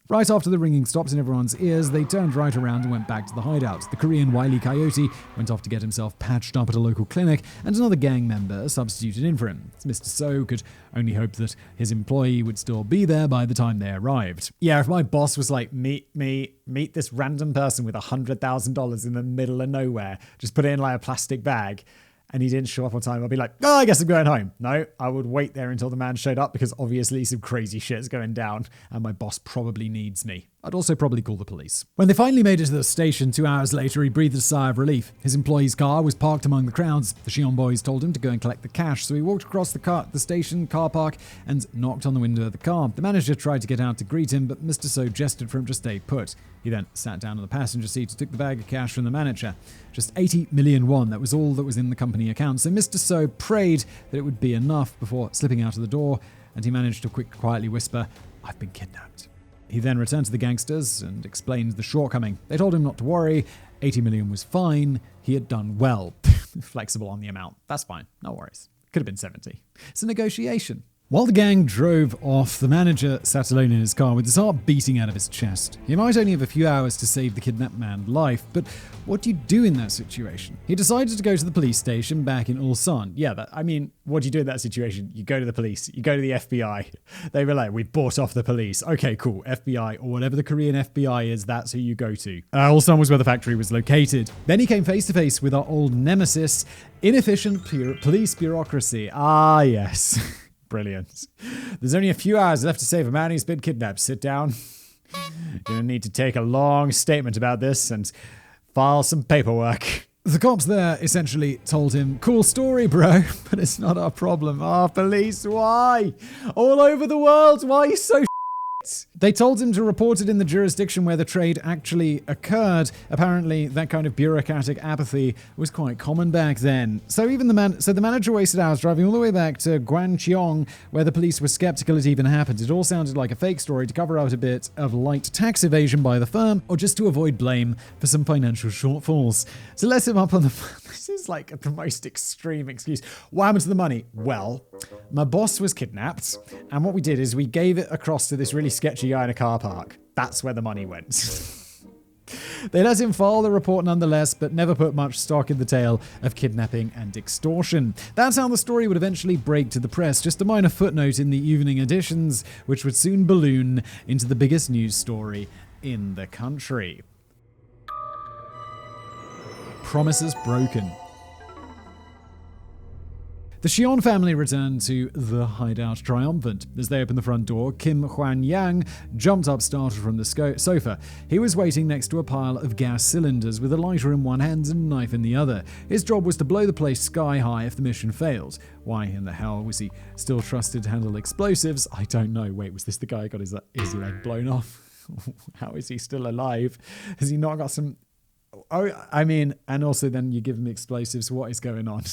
Right after the ringing stopped in everyone's ears, they turned right around and went back to the hideout. The Korean Wile E. Coyote went off to get himself patched up at a local clinic, and another gang member substituted in for him. Mr. So could only hope that his employee would still be there by the time they arrived. Yeah, if my boss was like, meet this random person with $100,000 in the middle of nowhere, just put it in like a plastic bag, and he didn't show up on time, I'd be like, I guess I'm going home. No, I would wait there until the man showed up, because obviously some crazy shit's going down and my boss probably needs me. I'd also probably call the police. When they finally made it to the station 2 hours later, he breathed a sigh of relief. His employee's car was parked among the crowds. The Chijon boys told him to go and collect the cash, so he walked across the station car park and knocked on the window of the car. The manager tried to get out to greet him, but Mr. So gestured for him to stay put. He then sat down on the passenger seat and took the bag of cash from the manager. Just 80 million won, that was all that was in the company account, so Mr. So prayed that it would be enough before slipping out of the door, and he managed to quietly whisper, "I've been kidnapped." He then returned to the gangsters and explained the shortcoming. They told him not to worry, 80 million was fine, he had done well. Flexible on the amount, that's fine, no worries. Could have been 70. It's a negotiation. While the gang drove off, the manager sat alone in his car with his heart beating out of his chest. He might only have a few hours to save the kidnapped man's life, but what do you do in that situation? He decided to go to the police station back in Ulsan. What do you do in that situation? You go to the police, you go to the FBI. They were like, we bought off the police. Okay, cool. FBI, or whatever the Korean FBI is, that's who you go to. Ulsan was where the factory was located. Then he came face to face with our old nemesis, inefficient police bureaucracy. Ah, yes. Brilliant. There's only a few hours left to save a man who's been kidnapped. Sit down. You're going to need to take a long statement about this and file some paperwork. The cops there essentially told him, cool story, bro, but it's not our problem. Police, why? All over the world, why are you so They told him to report it in the jurisdiction where the trade actually occurred. Apparently, that kind of bureaucratic apathy was quite common back then. So the manager wasted hours driving all the way back to Gwancheong, where the police were skeptical it even happened. It all sounded like a fake story to cover out a bit of light tax evasion by the firm, or just to avoid blame for some financial shortfalls. To let him up on the... This is like the most extreme excuse. What happened to the money? Well, my boss was kidnapped, and what we did is we gave it across to this really sketchy guy in a car park. That's where the money went. They let him file the report nonetheless, but never put much stock in the tale of kidnapping and extortion. That's how the story would eventually break to the press, just a minor footnote in the evening editions, which would soon balloon into the biggest news story in the country. Promises broken. The Chijon family returned to the hideout triumphant. As they opened the front door, Kim Hwan-yang jumped up, startled from the sofa. He was waiting next to a pile of gas cylinders with a lighter in one hand and a knife in the other. His job was to blow the place sky high if the mission failed. Why in the hell was he still trusted to handle explosives? I don't know. Wait, was this the guy who got his leg blown off? How is he still alive? Has he not got some... and also then you give him explosives. What is going on?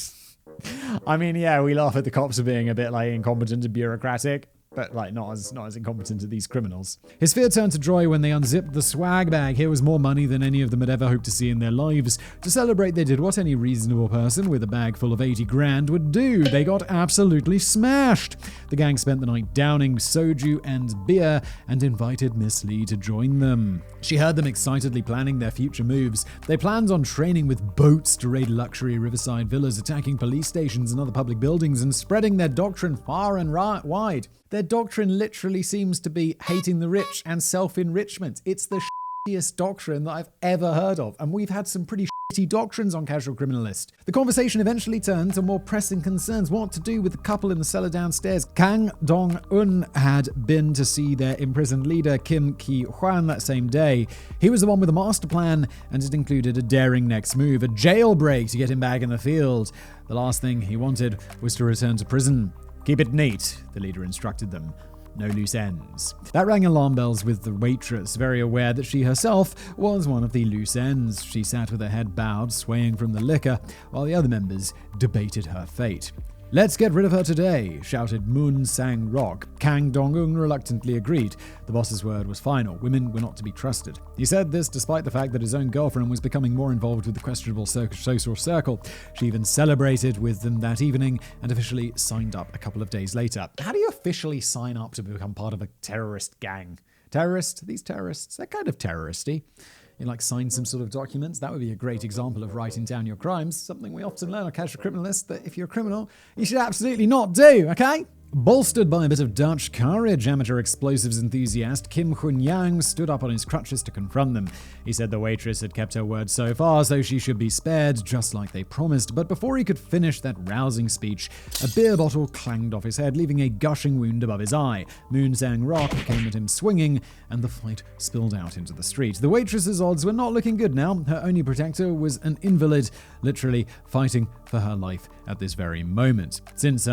We laugh at the cops for being a bit incompetent and bureaucratic, but not as incompetent as these criminals. His fear turned to joy when they unzipped the swag bag. Here was more money than any of them had ever hoped to see in their lives. To celebrate, they did what any reasonable person with a bag full of 80 grand would do. They got absolutely smashed. The gang spent the night downing soju and beer and invited Miss Lee to join them. She heard them excitedly planning their future moves. They planned on training with boats to raid luxury riverside villas, attacking police stations and other public buildings, and spreading their doctrine far and wide. Their doctrine literally seems to be hating the rich and self-enrichment. It's the shittiest doctrine that I've ever heard of, and we've had some pretty shitty doctrines on Casual Criminalist. The conversation eventually turned to more pressing concerns: what to do with the couple in the cellar downstairs. Kang Dong-un had been to see their imprisoned leader, Kim Ki-hwan, that same day. He was the one with a master plan, and it included a daring next move, a jailbreak to get him back in the field. The last thing he wanted was to return to prison. Keep it neat, the leader instructed them. No loose ends. That rang alarm bells with the waitress, very aware that she herself was one of the loose ends. She sat with her head bowed, swaying from the liquor, while the other members debated her fate. "Let's get rid of her today," shouted Moon Sang-rok. Kang Dong-un reluctantly agreed. The boss's word was final. Women were not to be trusted. He said this despite the fact that his own girlfriend was becoming more involved with the questionable social circle. She even celebrated with them that evening and officially signed up a couple of days later. How do you officially sign up to become part of a terrorist gang? These terrorists, they're kind of terroristy. You sign some sort of documents. That would be a great example of writing down your crimes. Something we often learn on Casual Criminalist, that if you're a criminal, you should absolutely not do, okay? Bolstered by a bit of Dutch courage, amateur explosives enthusiast Kim Hwan-yang stood up on his crutches to confront them. He said the waitress had kept her word so far, so she should be spared, just like they promised. But before he could finish that rousing speech, a beer bottle clanged off his head, leaving a gushing wound above his eye. Moon Sang-rok came at him swinging, and the fight spilled out into the street. The waitress's odds were not looking good now. Her only protector was an invalid, literally fighting for her life at this very moment. Since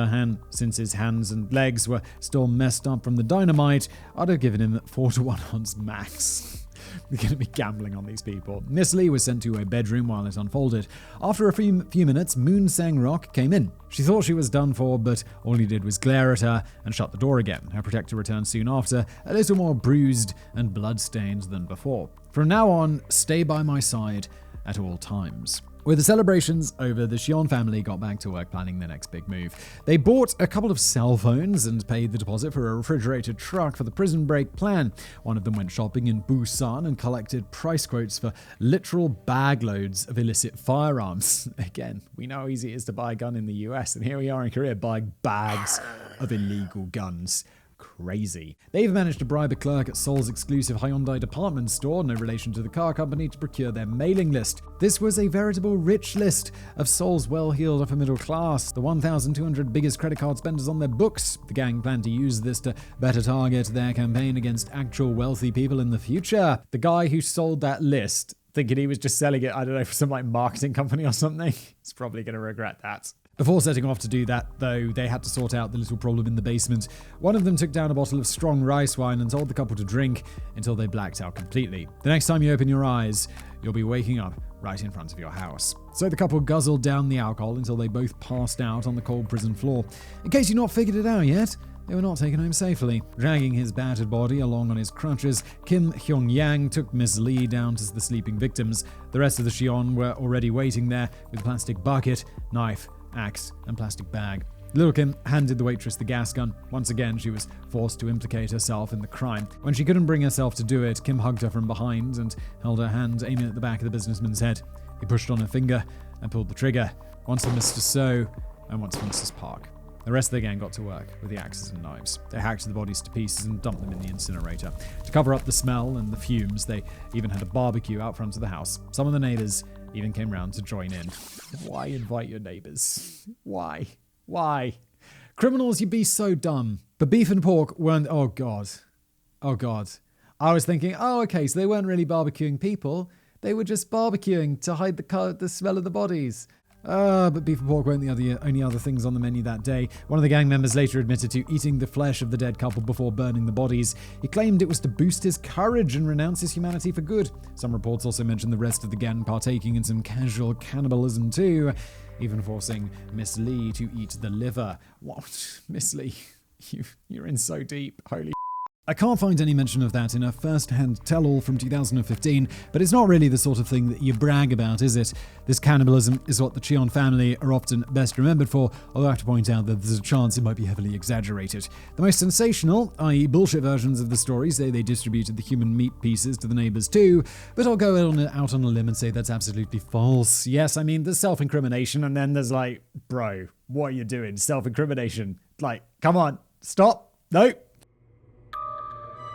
his hands and legs were still messed up from the dynamite, I'd have given him 4-to-1 odds max. We're going to be gambling on these people. Miss Lee was sent to her bedroom while it unfolded. After a few minutes, Moon Sang-rok came in. She thought she was done for, but all he did was glare at her and shut the door again. Her protector returned soon after, a little more bruised and blood-stained than before. From now on, stay by my side at all times. With the celebrations over, the Chijon family got back to work planning their next big move. They bought a couple of cell phones and paid the deposit for a refrigerated truck for the prison break plan. One of them went shopping in Busan and collected price quotes for literal bag loads of illicit firearms. Again, we know how easy it is to buy a gun in the US, and here we are in Korea buying bags of illegal guns. Crazy. They even managed to bribe a clerk at Seoul's exclusive Hyundai department store, no relation to the car company, to procure their mailing list. This was a veritable rich list of Seoul's well-heeled upper middle class, the 1,200 biggest credit card spenders on their books. The gang planned to use this to better target their campaign against actual wealthy people in the future. The guy who sold that list, thinking he was just selling it, I don't know, for some marketing company or something, is probably going to regret that. Before setting off to do that, though, they had to sort out the little problem in the basement. One of them took down a bottle of strong rice wine and told the couple to drink until they blacked out completely. The next time you open your eyes, you'll be waking up right in front of your house. So the couple guzzled down the alcohol until they both passed out on the cold prison floor. In case you've not figured it out yet, they were not taken home safely. Dragging his battered body along on his crutches, Kim Hyung-yang took Miss Lee down to the sleeping victims. The rest of the Chijon were already waiting there with a plastic bucket, knife, axe, and plastic bag. Little Kim handed the waitress the gas gun. Once again, she was forced to implicate herself in the crime. When she couldn't bring herself to do it, Kim hugged her from behind and held her hand aiming at the back of the businessman's head. He pushed on her finger and pulled the trigger, once for Mr. So and once for Mrs. Park. The rest of the gang got to work with the axes and knives. They hacked the bodies to pieces and dumped them in the incinerator. To cover up the smell and the fumes, they even had a barbecue out front of the house. Some of the neighbors even came round to join in. Why invite your neighbors? Why? Criminals, you'd be so dumb. But beef and pork weren't... Oh, God. I was thinking, okay, so they weren't really barbecuing people. They were just barbecuing to hide the smell of the bodies. But beef and pork weren't the only other things on the menu that day. One of the gang members later admitted to eating the flesh of the dead couple before burning the bodies. He claimed it was to boost his courage and renounce his humanity for good. Some reports also mentioned the rest of the gang partaking in some casual cannibalism too, even forcing Miss Lee to eat the liver. What? Miss Lee, you're in so deep. Holy I can't find any mention of that in a first-hand tell-all from 2015, but it's not really the sort of thing that you brag about, is it? This cannibalism is what the Chijon family are often best remembered for, although I have to point out that there's a chance it might be heavily exaggerated. The most sensational, i.e. bullshit versions of the story say they distributed the human meat pieces to the neighbors too, but I'll go out on a limb and say that's absolutely false. Yes, I mean, there's self-incrimination, and then there's like, bro, what are you doing? Self-incrimination. Like, come on, stop, no.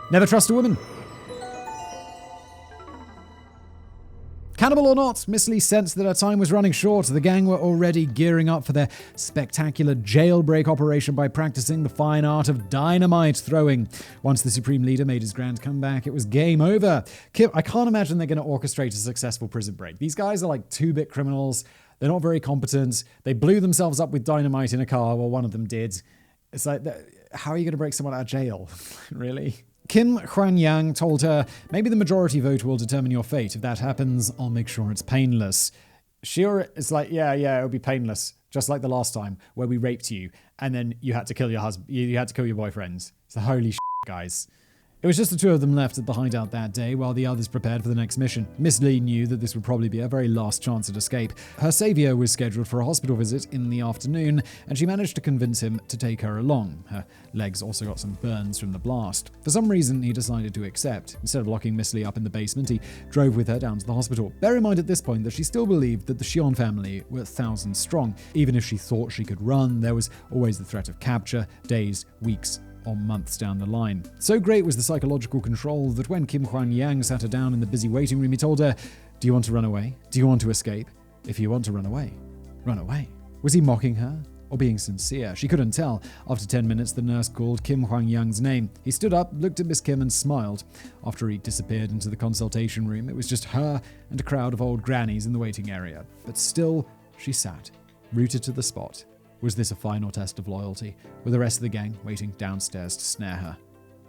Never trust a woman. Cannibal or not, Miss Lee sensed that her time was running short. The gang were already gearing up for their spectacular jailbreak operation by practicing the fine art of dynamite throwing. Once the Supreme Leader made his grand comeback, it was game over. I can't imagine they're going to orchestrate a successful prison break. These guys are like 2-bit criminals. They're not very competent. They blew themselves up with dynamite in a car, well, one of them did. It's like, how are you going to break someone out of jail? Really? Kim Hyung-yang told her, maybe the majority vote will determine your fate. If that happens, I'll make sure it's painless. It's like, yeah, it'll be painless. Just like the last time where we raped you and then you had to kill your husband. You had to kill your boyfriends. It's the holy shit, guys. It was just the two of them left at the hideout that day while the others prepared for the next mission. Miss Lee knew that this would probably be her very last chance at escape. Her savior was scheduled for a hospital visit in the afternoon, and she managed to convince him to take her along. Her legs also got some burns from the blast. For some reason, he decided to accept. Instead of locking Miss Lee up in the basement, he drove with her down to the hospital. Bear in mind at this point that she still believed that the Chijon family were thousands strong. Even if she thought she could run, there was always the threat of capture, days, weeks, or months down the line. So great was the psychological control that when Kim Hyung-yang sat her down in the busy waiting room, he told her, "Do you want to run away? Do you want to escape? If you want to run away, run away." Was he mocking her or being sincere? She couldn't tell. After 10 minutes, the nurse called Kim Hyung-yang's name. He stood up, looked at Miss Kim and smiled. After he disappeared into the consultation room, it was just her and a crowd of old grannies in the waiting area. But still, she sat, rooted to the spot. Was this a final test of loyalty, with the rest of the gang waiting downstairs to snare her?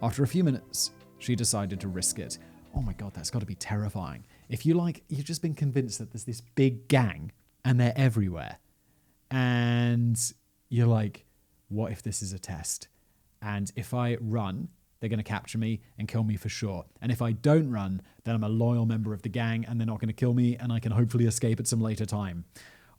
After a few minutes, she decided to risk it. Oh my God, that's got to be terrifying. If you've just been convinced that there's this big gang and they're everywhere, and you're like, what if this is a test? And if I run, they're going to capture me and kill me for sure. And if I don't run, then I'm a loyal member of the gang and they're not going to kill me and I can hopefully escape at some later time.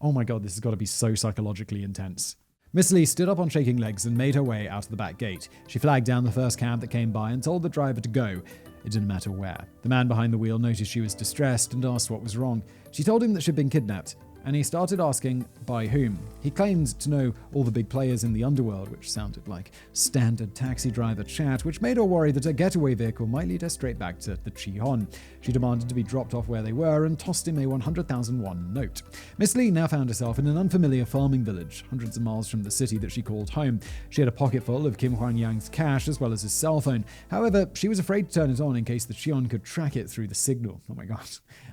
Oh my God, this has got to be so psychologically intense. Miss Lee stood up on shaking legs and made her way out of the back gate. She flagged down the first cab that came by and told the driver to go. It didn't matter where. The man behind the wheel noticed she was distressed and asked what was wrong. She told him that she'd been kidnapped, and he started asking by whom. He claimed to know all the big players in the underworld, which sounded like standard taxi driver chat, which made her worry that her getaway vehicle might lead her straight back to the Chijon. She demanded to be dropped off where they were and tossed him a 100,000 won note. Miss Lee now found herself in an unfamiliar farming village, hundreds of miles from the city that she called home. She had a pocket full of Kim Hwan-yang's cash as well as his cell phone. However, she was afraid to turn it on in case the Chijon could track it through the signal. Oh my God.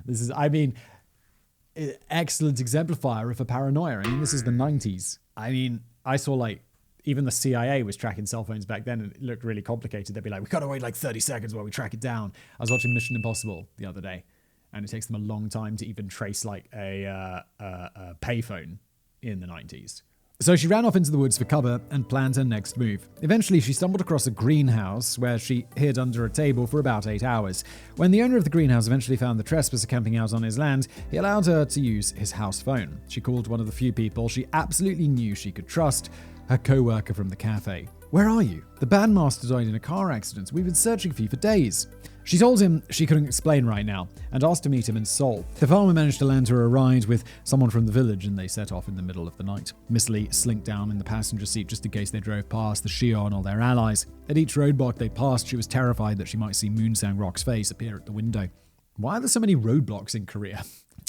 This is, excellent exemplifier of a paranoia. This is the 90s. I saw even the CIA was tracking cell phones back then and it looked really complicated. They'd be like, we gotta wait 30 seconds while we track it down. I was watching Mission Impossible the other day and it takes them a long time to even trace a payphone in the 90s. So she ran off into the woods for cover and planned her next move. Eventually, she stumbled across a greenhouse where she hid under a table for about 8 hours. When the owner of the greenhouse eventually found the trespasser camping out on his land, he allowed her to use his house phone. She called one of the few people she absolutely knew she could trust, her co-worker from the cafe. "Where are you? The bandmaster died in a car accident. We've been searching for you for days." She told him she couldn't explain right now and asked to meet him in Seoul. The farmer managed to land her a ride with someone from the village and they set off in the middle of the night. Miss Lee slinked down in the passenger seat just in case they drove past the Chijon or their allies. At each roadblock they passed, she was terrified that she might see Moon Sang-rok's face appear at the window. Why are there so many roadblocks in Korea?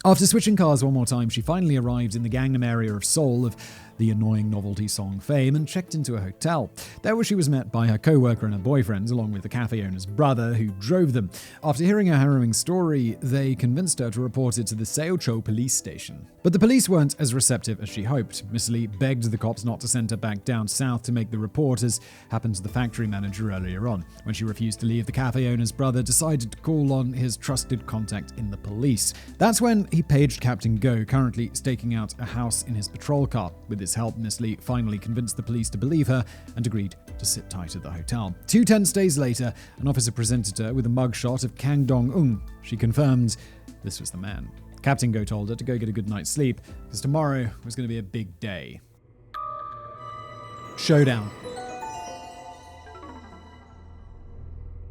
After switching cars one more time, she finally arrived in the Gangnam area of Seoul of the annoying novelty song fame and checked into a hotel. There where she was met by her co-worker and her boyfriend, along with the cafe owner's brother who drove them. After hearing her harrowing story, they convinced her to report it to the Seocho police station. But the police weren't as receptive as she hoped. Miss Lee begged the cops not to send her back down south to make the report, as happened to the factory manager earlier on. When she refused to leave, the cafe owner's brother decided to call on his trusted contact in the police. That's when he paged Captain Go, currently staking out a house in his patrol car. With his help, Miss Lee finally convinced the police to believe her and agreed to sit tight at the hotel. 2 tense days later, an officer presented her with a mugshot of Kang Dong-un. She confirmed this was the man. Captain Go told her to go get a good night's sleep, because tomorrow was going to be a big day. Showdown.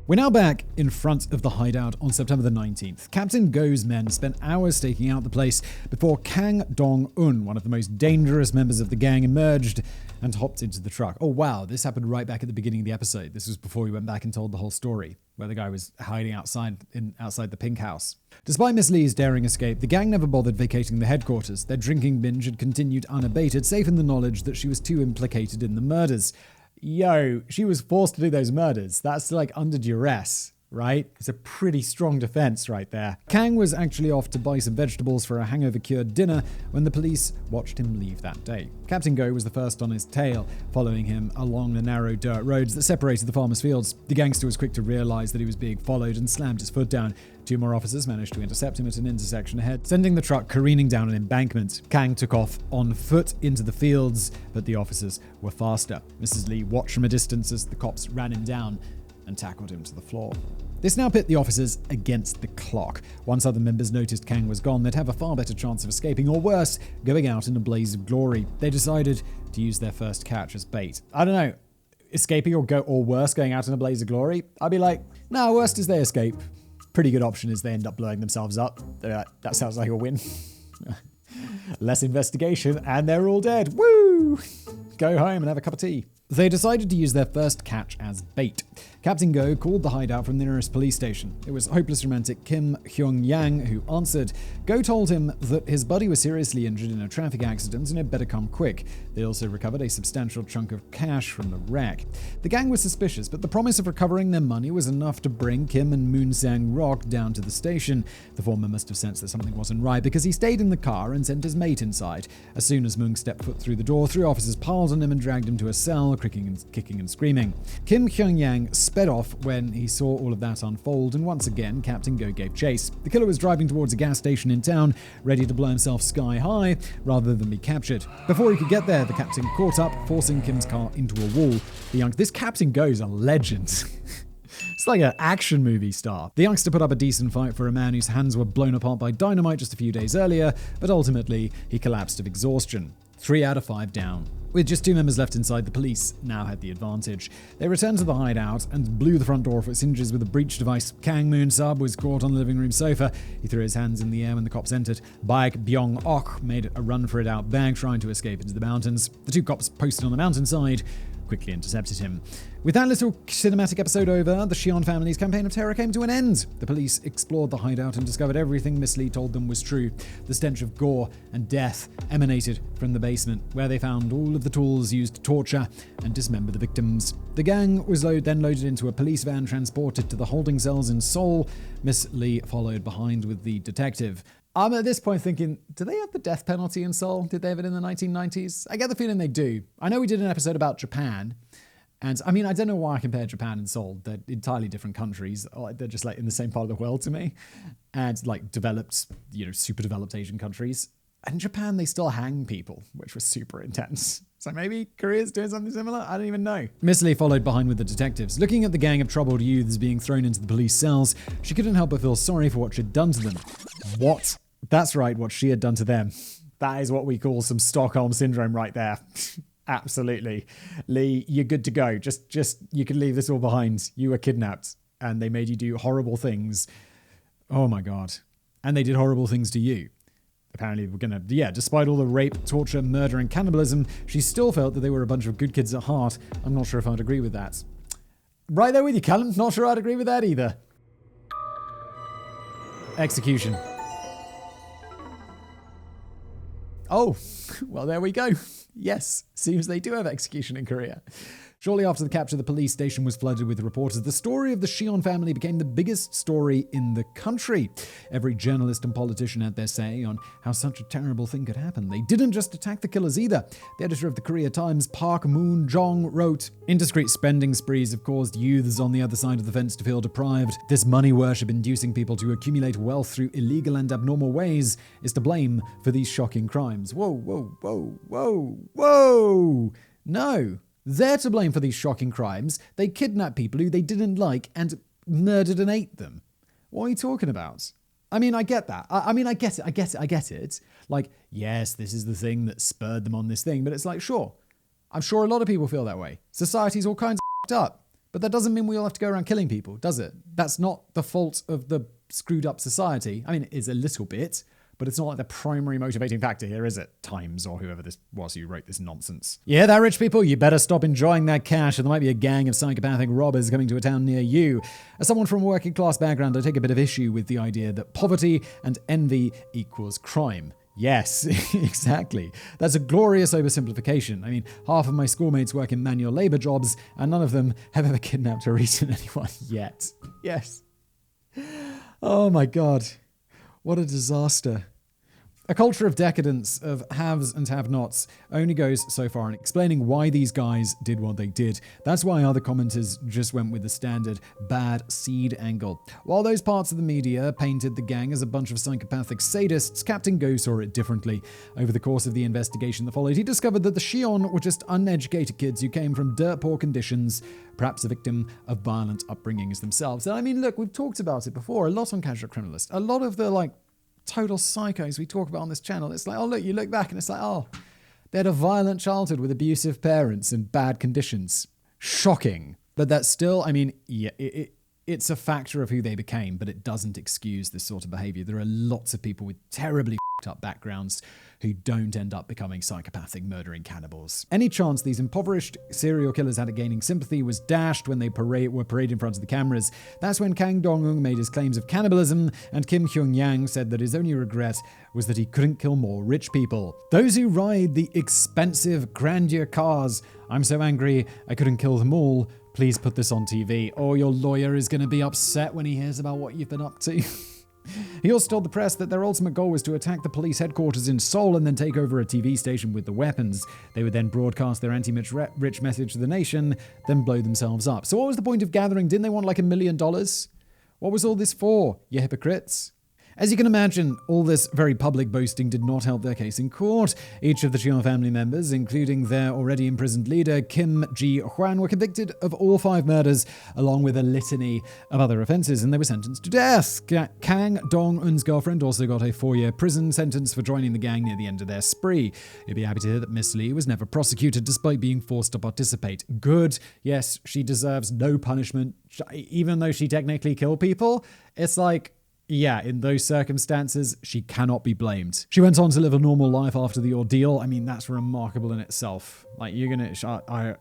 We're now back in front of the hideout on September the 19th. Captain Go's men spent hours staking out the place before Kang Dong-un, one of the most dangerous members of the gang, emerged and hopped into the truck. Oh wow, this happened right back at the beginning of the episode. This was before we went back and told the whole story, where the guy was hiding outside the pink house. Despite Miss Lee's daring escape, the gang never bothered vacating the headquarters. Their drinking binge had continued unabated, safe in the knowledge that she was too implicated in the murders. Yo, she was forced to do those murders. That's under duress, right? It's a pretty strong defense right there. Kang was actually off to buy some vegetables for a hangover-cured dinner when the police watched him leave that day. Captain Go was the first on his tail, following him along the narrow dirt roads that separated the farmers' fields. The gangster was quick to realize that he was being followed and slammed his foot down. 2 more officers managed to intercept him at an intersection ahead, sending the truck careening down an embankment. Kang took off on foot into the fields, but the officers were faster. Mrs. Lee watched from a distance as the cops ran him down and tackled him to the floor. This now pit the officers against the clock. Once other members noticed Kang was gone, they'd have a far better chance of escaping, or worse, going out in a blaze of glory. They decided to use their first catch as bait. I don't know, escaping or worse, going out in a blaze of glory? I'd be like, nah, worst is they escape. Pretty good option is they end up blowing themselves up. That sounds like a win. Less investigation, and they're all dead. Woo! Go home and have a cup of tea. They decided to use their first catch as bait. Captain Go called the hideout from the nearest police station. It was hopeless romantic Kim Hyung-yang who answered. Go told him that his buddy was seriously injured in a traffic accident and had better come quick. They also recovered a substantial chunk of cash from the wreck. The gang was suspicious, but the promise of recovering their money was enough to bring Kim and Moon Sang-rok down to the station. The former must have sensed that something wasn't right because he stayed in the car and sent his mate inside. As soon as Moon stepped foot through the door, 3 officers piled on him and dragged him to a cell, kicking and screaming. Kim Hyun-yang sped off when he saw all of that unfold, and once again, Captain Go gave chase. The killer was driving towards a gas station in town, ready to blow himself sky high rather than be captured. Before he could get there, the captain caught up, forcing Kim's car into a wall. This Captain Go's a legend. It's like an action movie star. The youngster put up a decent fight for a man whose hands were blown apart by dynamite just a few days earlier, but ultimately he collapsed of exhaustion. 3 out of 5 down. With just 2 members left inside, the police now had the advantage. They returned to the hideout and blew the front door off its hinges with a breach device. Kang Moon-sub was caught on the living room sofa. He threw his hands in the air when the cops entered. Baek Byung-ok made a run for it out back, trying to escape into the mountains. The 2 cops posted on the mountainside quickly intercepted him. With that little cinematic episode over, the Chijon family's campaign of terror came to an end. The police explored the hideout and discovered everything Miss Lee told them was true. The stench of gore and death emanated from the basement, where they found all of the tools used to torture and dismember the victims. The gang was then loaded into a police van, transported to the holding cells in Seoul. Miss Lee followed behind with the detective. I'm at this point thinking, do they have the death penalty in Seoul? Did they have it in the 1990s? I get the feeling they do. I know we did an episode about Japan. And I mean, I don't know why I compare Japan and Seoul. They're entirely different countries. They're just like in the same part of the world to me. And like developed, super developed Asian countries. And in Japan, they still hang people, which was super intense. So maybe Korea's doing something similar? I don't even know. Miss Lee followed behind with the detectives. Looking at the gang of troubled youths being thrown into the police cells, she couldn't help but feel sorry for what she'd done to them. What? That's right, what she had done to them. That is what we call some Stockholm Syndrome right there. Absolutely. Lee, you're good to go. Just you can leave this all behind. You were kidnapped and they made you do horrible things. Oh my God. And they did horrible things to you. Apparently despite all the rape, torture, murder, and cannibalism, she still felt that they were a bunch of good kids at heart. I'm not sure if I'd agree with that. Right there with you, Callum. Not sure I'd agree with that either. Execution. Oh, well, there we go. Yes, seems they do have execution in Korea. Shortly after the capture, the police station was flooded with reporters. The story of the Chijon family became the biggest story in the country. Every journalist and politician had their say on how such a terrible thing could happen. They didn't just attack the killers either. The editor of the Korea Times, Park Moon-jong, wrote, "Indiscreet spending sprees have caused youths on the other side of the fence to feel deprived. This money worship inducing people to accumulate wealth through illegal and abnormal ways is to blame for these shocking crimes." Whoa, whoa, whoa, whoa, whoa. No. They're to blame for these shocking crimes. They kidnapped people who they didn't like and murdered and ate them. What are you talking about? I mean, I get that. I get it. Like, yes, this is the thing that spurred them on this thing, but it's like, sure. I'm sure a lot of people feel that way. Society's all kinds of up. But that doesn't mean we all have to go around killing people, does it? That's not the fault of the screwed up society. I mean, it is a little bit, but it's not like the primary motivating factor here, is it? Times or whoever this was who wrote this nonsense. You hear that, rich people? You better stop enjoying that cash, or there might be a gang of psychopathic robbers coming to a town near you. As someone from a working class background, I take a bit of issue with the idea that poverty and envy equals crime. Yes, exactly. That's a glorious oversimplification. I mean, half of my schoolmates work in manual labor jobs, and none of them have ever kidnapped or eaten anyone yet. Yes. Oh my God. What a disaster. A culture of decadence, of haves and have-nots, only goes so far in explaining why these guys did what they did. That's why other commenters just went with the standard bad seed angle. While those parts of the media painted the gang as a bunch of psychopathic sadists, Captain Go saw it differently. Over the course of the investigation that followed, he discovered that the Chijon were just uneducated kids who came from dirt-poor conditions, perhaps a victim of violent upbringings themselves. And I mean, look, we've talked about it before, a lot on Casual Criminalist. A lot of the, total psychos we talk about on this channel, it's like, oh look, you look back and it's like, oh, they had a violent childhood with abusive parents and bad conditions. Shocking. But that's still, I mean, yeah, it's a factor of who they became, but it doesn't excuse this sort of behavior. There are lots of people with terribly up backgrounds who don't end up becoming psychopathic murdering cannibals. Any chance these impoverished serial killers had of gaining sympathy was dashed when they were paraded in front of the cameras. That's when Kang Dong-un made his claims of cannibalism, and Kim Hyun-yang said that his only regret was that he couldn't kill more rich people. Those who ride the expensive Grandeur cars. I'm so angry I couldn't kill them all. Please put this on TV. Or your lawyer is going to be upset when he hears about what you've been up to. He also told the press that their ultimate goal was to attack the police headquarters in Seoul and then take over a TV station with the weapons. They would then broadcast their anti-rich message to the nation, then blow themselves up. So what was the point of gathering? Didn't they want like $1 million? What was all this for, you hypocrites? As you can imagine, all this very public boasting did not help their case in court. Each of the Chijon family members, including their already imprisoned leader, Kim Ji-hwan, were convicted of all 5 murders, along with a litany of other offenses, and they were sentenced to death. Kang Dong-un's girlfriend also got a 4-year prison sentence for joining the gang near the end of their spree. You'd be happy to hear that Miss Lee was never prosecuted despite being forced to participate. Good. Yes, she deserves no punishment, even though she technically killed people. It's like, yeah, in those circumstances, she cannot be blamed. She went on to live a normal life after the ordeal. I mean, that's remarkable in itself. Like, I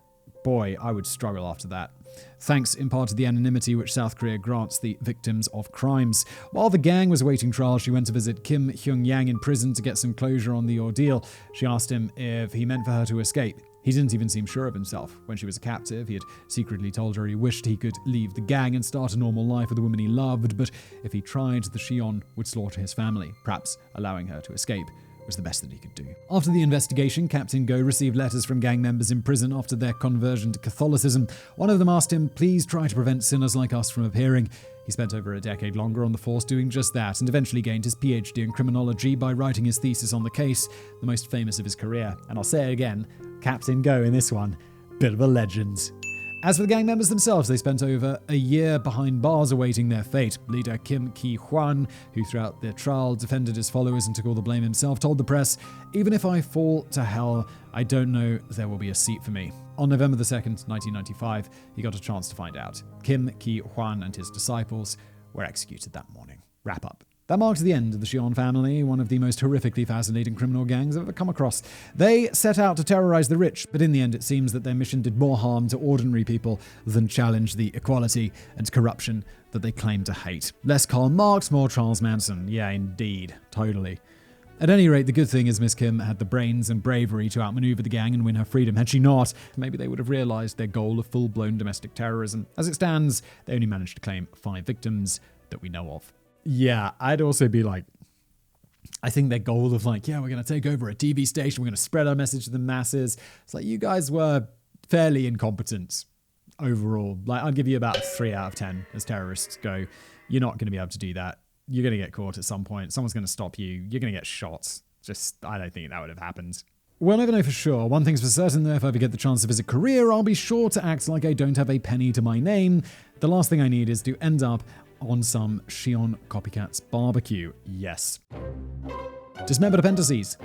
would struggle after that. Thanks in part to the anonymity which South Korea grants the victims of crimes. While the gang was awaiting trial, she went to visit Kim Hyung-yang in prison to get some closure on the ordeal. She asked him if he meant for her to escape. He didn't even seem sure of himself. When she was a captive, he had secretly told her he wished he could leave the gang and start a normal life with the woman he loved, but if he tried, the Chijon would slaughter his family. Perhaps allowing her to escape was the best that he could do. After the investigation, Captain Go received letters from gang members in prison after their conversion to Catholicism. One of them asked him, "Please try to prevent sinners like us from appearing." He spent over a decade longer on the force doing just that, and eventually gained his PhD in criminology by writing his thesis on the case, the most famous of his career. And I'll say it again, Captain Go in this one, bit of a legend. As for the gang members themselves, they spent over a year behind bars awaiting their fate. Leader Kim Ki-hwan, who throughout their trial defended his followers and took all the blame himself, told the press, "Even if I fall to hell, I don't know there will be a seat for me." On November the 2nd, 1995, he got a chance to find out. Kim Ki-hwan and his disciples were executed that morning. Wrap up. That marked the end of the Chijon family, one of the most horrifically fascinating criminal gangs I've ever come across. They set out to terrorize the rich, but in the end it seems that their mission did more harm to ordinary people than challenge the equality and corruption that they claim to hate. Less Karl Marx, more Charles Manson. Yeah, indeed. Totally. At any rate, the good thing is Miss Kim had the brains and bravery to outmaneuver the gang and win her freedom. Had she not, maybe they would have realized their goal of full-blown domestic terrorism. As it stands, they only managed to claim 5 victims that we know of. Yeah, I'd also be like, I think their goal of like, yeah, we're going to take over a TV station, we're going to spread our message to the masses. It's like, you guys were fairly incompetent overall. Like, I'd give you about a 3 out of 10 as terrorists go. You're not going to be able to do that. You're going to get caught at some point. Someone's going to stop you. You're going to get shot. Just, I don't think that would have happened. We'll never know for sure. One thing's for certain, though, if I ever get the chance to visit Korea, I'll be sure to act like I don't have a penny to my name. The last thing I need is to end up on some Chijon copycats barbecue. Yes. Dismembered appendices.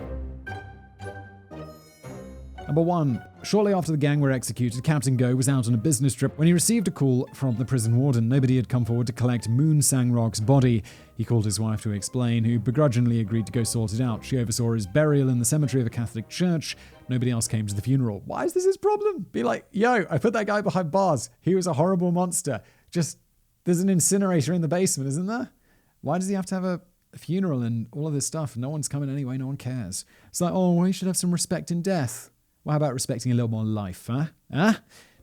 Number 1. Shortly after the gang were executed, Captain Go was out on a business trip when he received a call from the prison warden. Nobody had come forward to collect Moon Sang-rok's body. He called his wife to explain, who begrudgingly agreed to go sort it out. She oversaw his burial in the cemetery of a Catholic church. Nobody else came to the funeral. Why is this his problem? Be like, yo, I put that guy behind bars. He was a horrible monster. Just, there's an incinerator in the basement, isn't there? Why does he have to have a funeral and all of this stuff? No one's coming anyway. No one cares. It's like, oh, well, you should have some respect in death. Well, how about respecting a little more life, huh?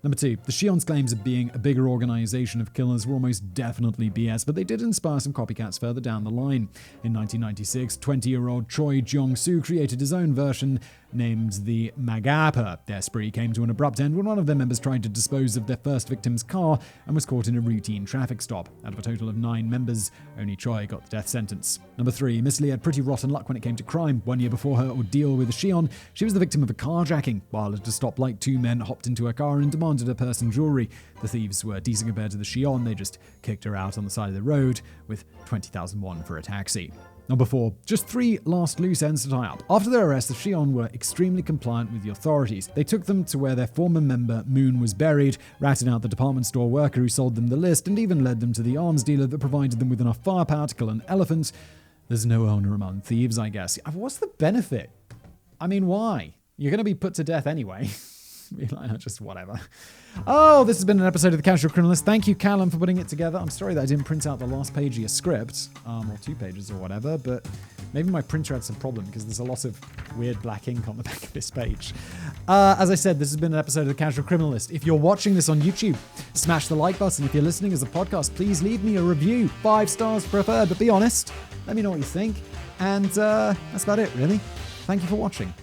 Number 2, the Chijon's claims of being a bigger organization of killers were almost definitely BS, but they did inspire some copycats further down the line. In 1996, 20-year-old Choi Jeong-soo created his own version named the Magapa. Their spree came to an abrupt end when one of their members tried to dispose of their first victim's car and was caught in a routine traffic stop. Out of a total of 9 members, only Choi got the death sentence. Number 3, Miss Lee had pretty rotten luck when it came to crime. 1 year before her ordeal with the Chijon, she was the victim of a carjacking. While at a stoplight, 2 men hopped into her car and demanded her purse and jewelry. The thieves were decent compared to the Chijon. They just kicked her out on the side of the road with 20,000 won for a taxi. Number 4, just 3 last loose ends to tie up. After their arrest, the Chijon were extremely compliant with the authorities. They took them to where their former member, Moon, was buried, ratted out the department store worker who sold them the list, and even led them to the arms dealer that provided them with enough firepower to kill an elephant. There's no honor among thieves, I guess. What's the benefit? I mean, why? You're going to be put to death anyway. be like, just whatever. Oh, this has been an episode of The Casual Criminalist. Thank you, Callum, for putting it together. I'm sorry that I didn't print out the last page of your script, or 2 pages or whatever, but maybe my printer had some problem because there's a lot of weird black ink on the back of this page. As I said, this has been an episode of The Casual Criminalist. If you're watching this on YouTube, smash the like button. If you're listening as a podcast, please leave me a review. 5 stars preferred, but be honest. Let me know what you think. And that's about it, really. Thank you for watching.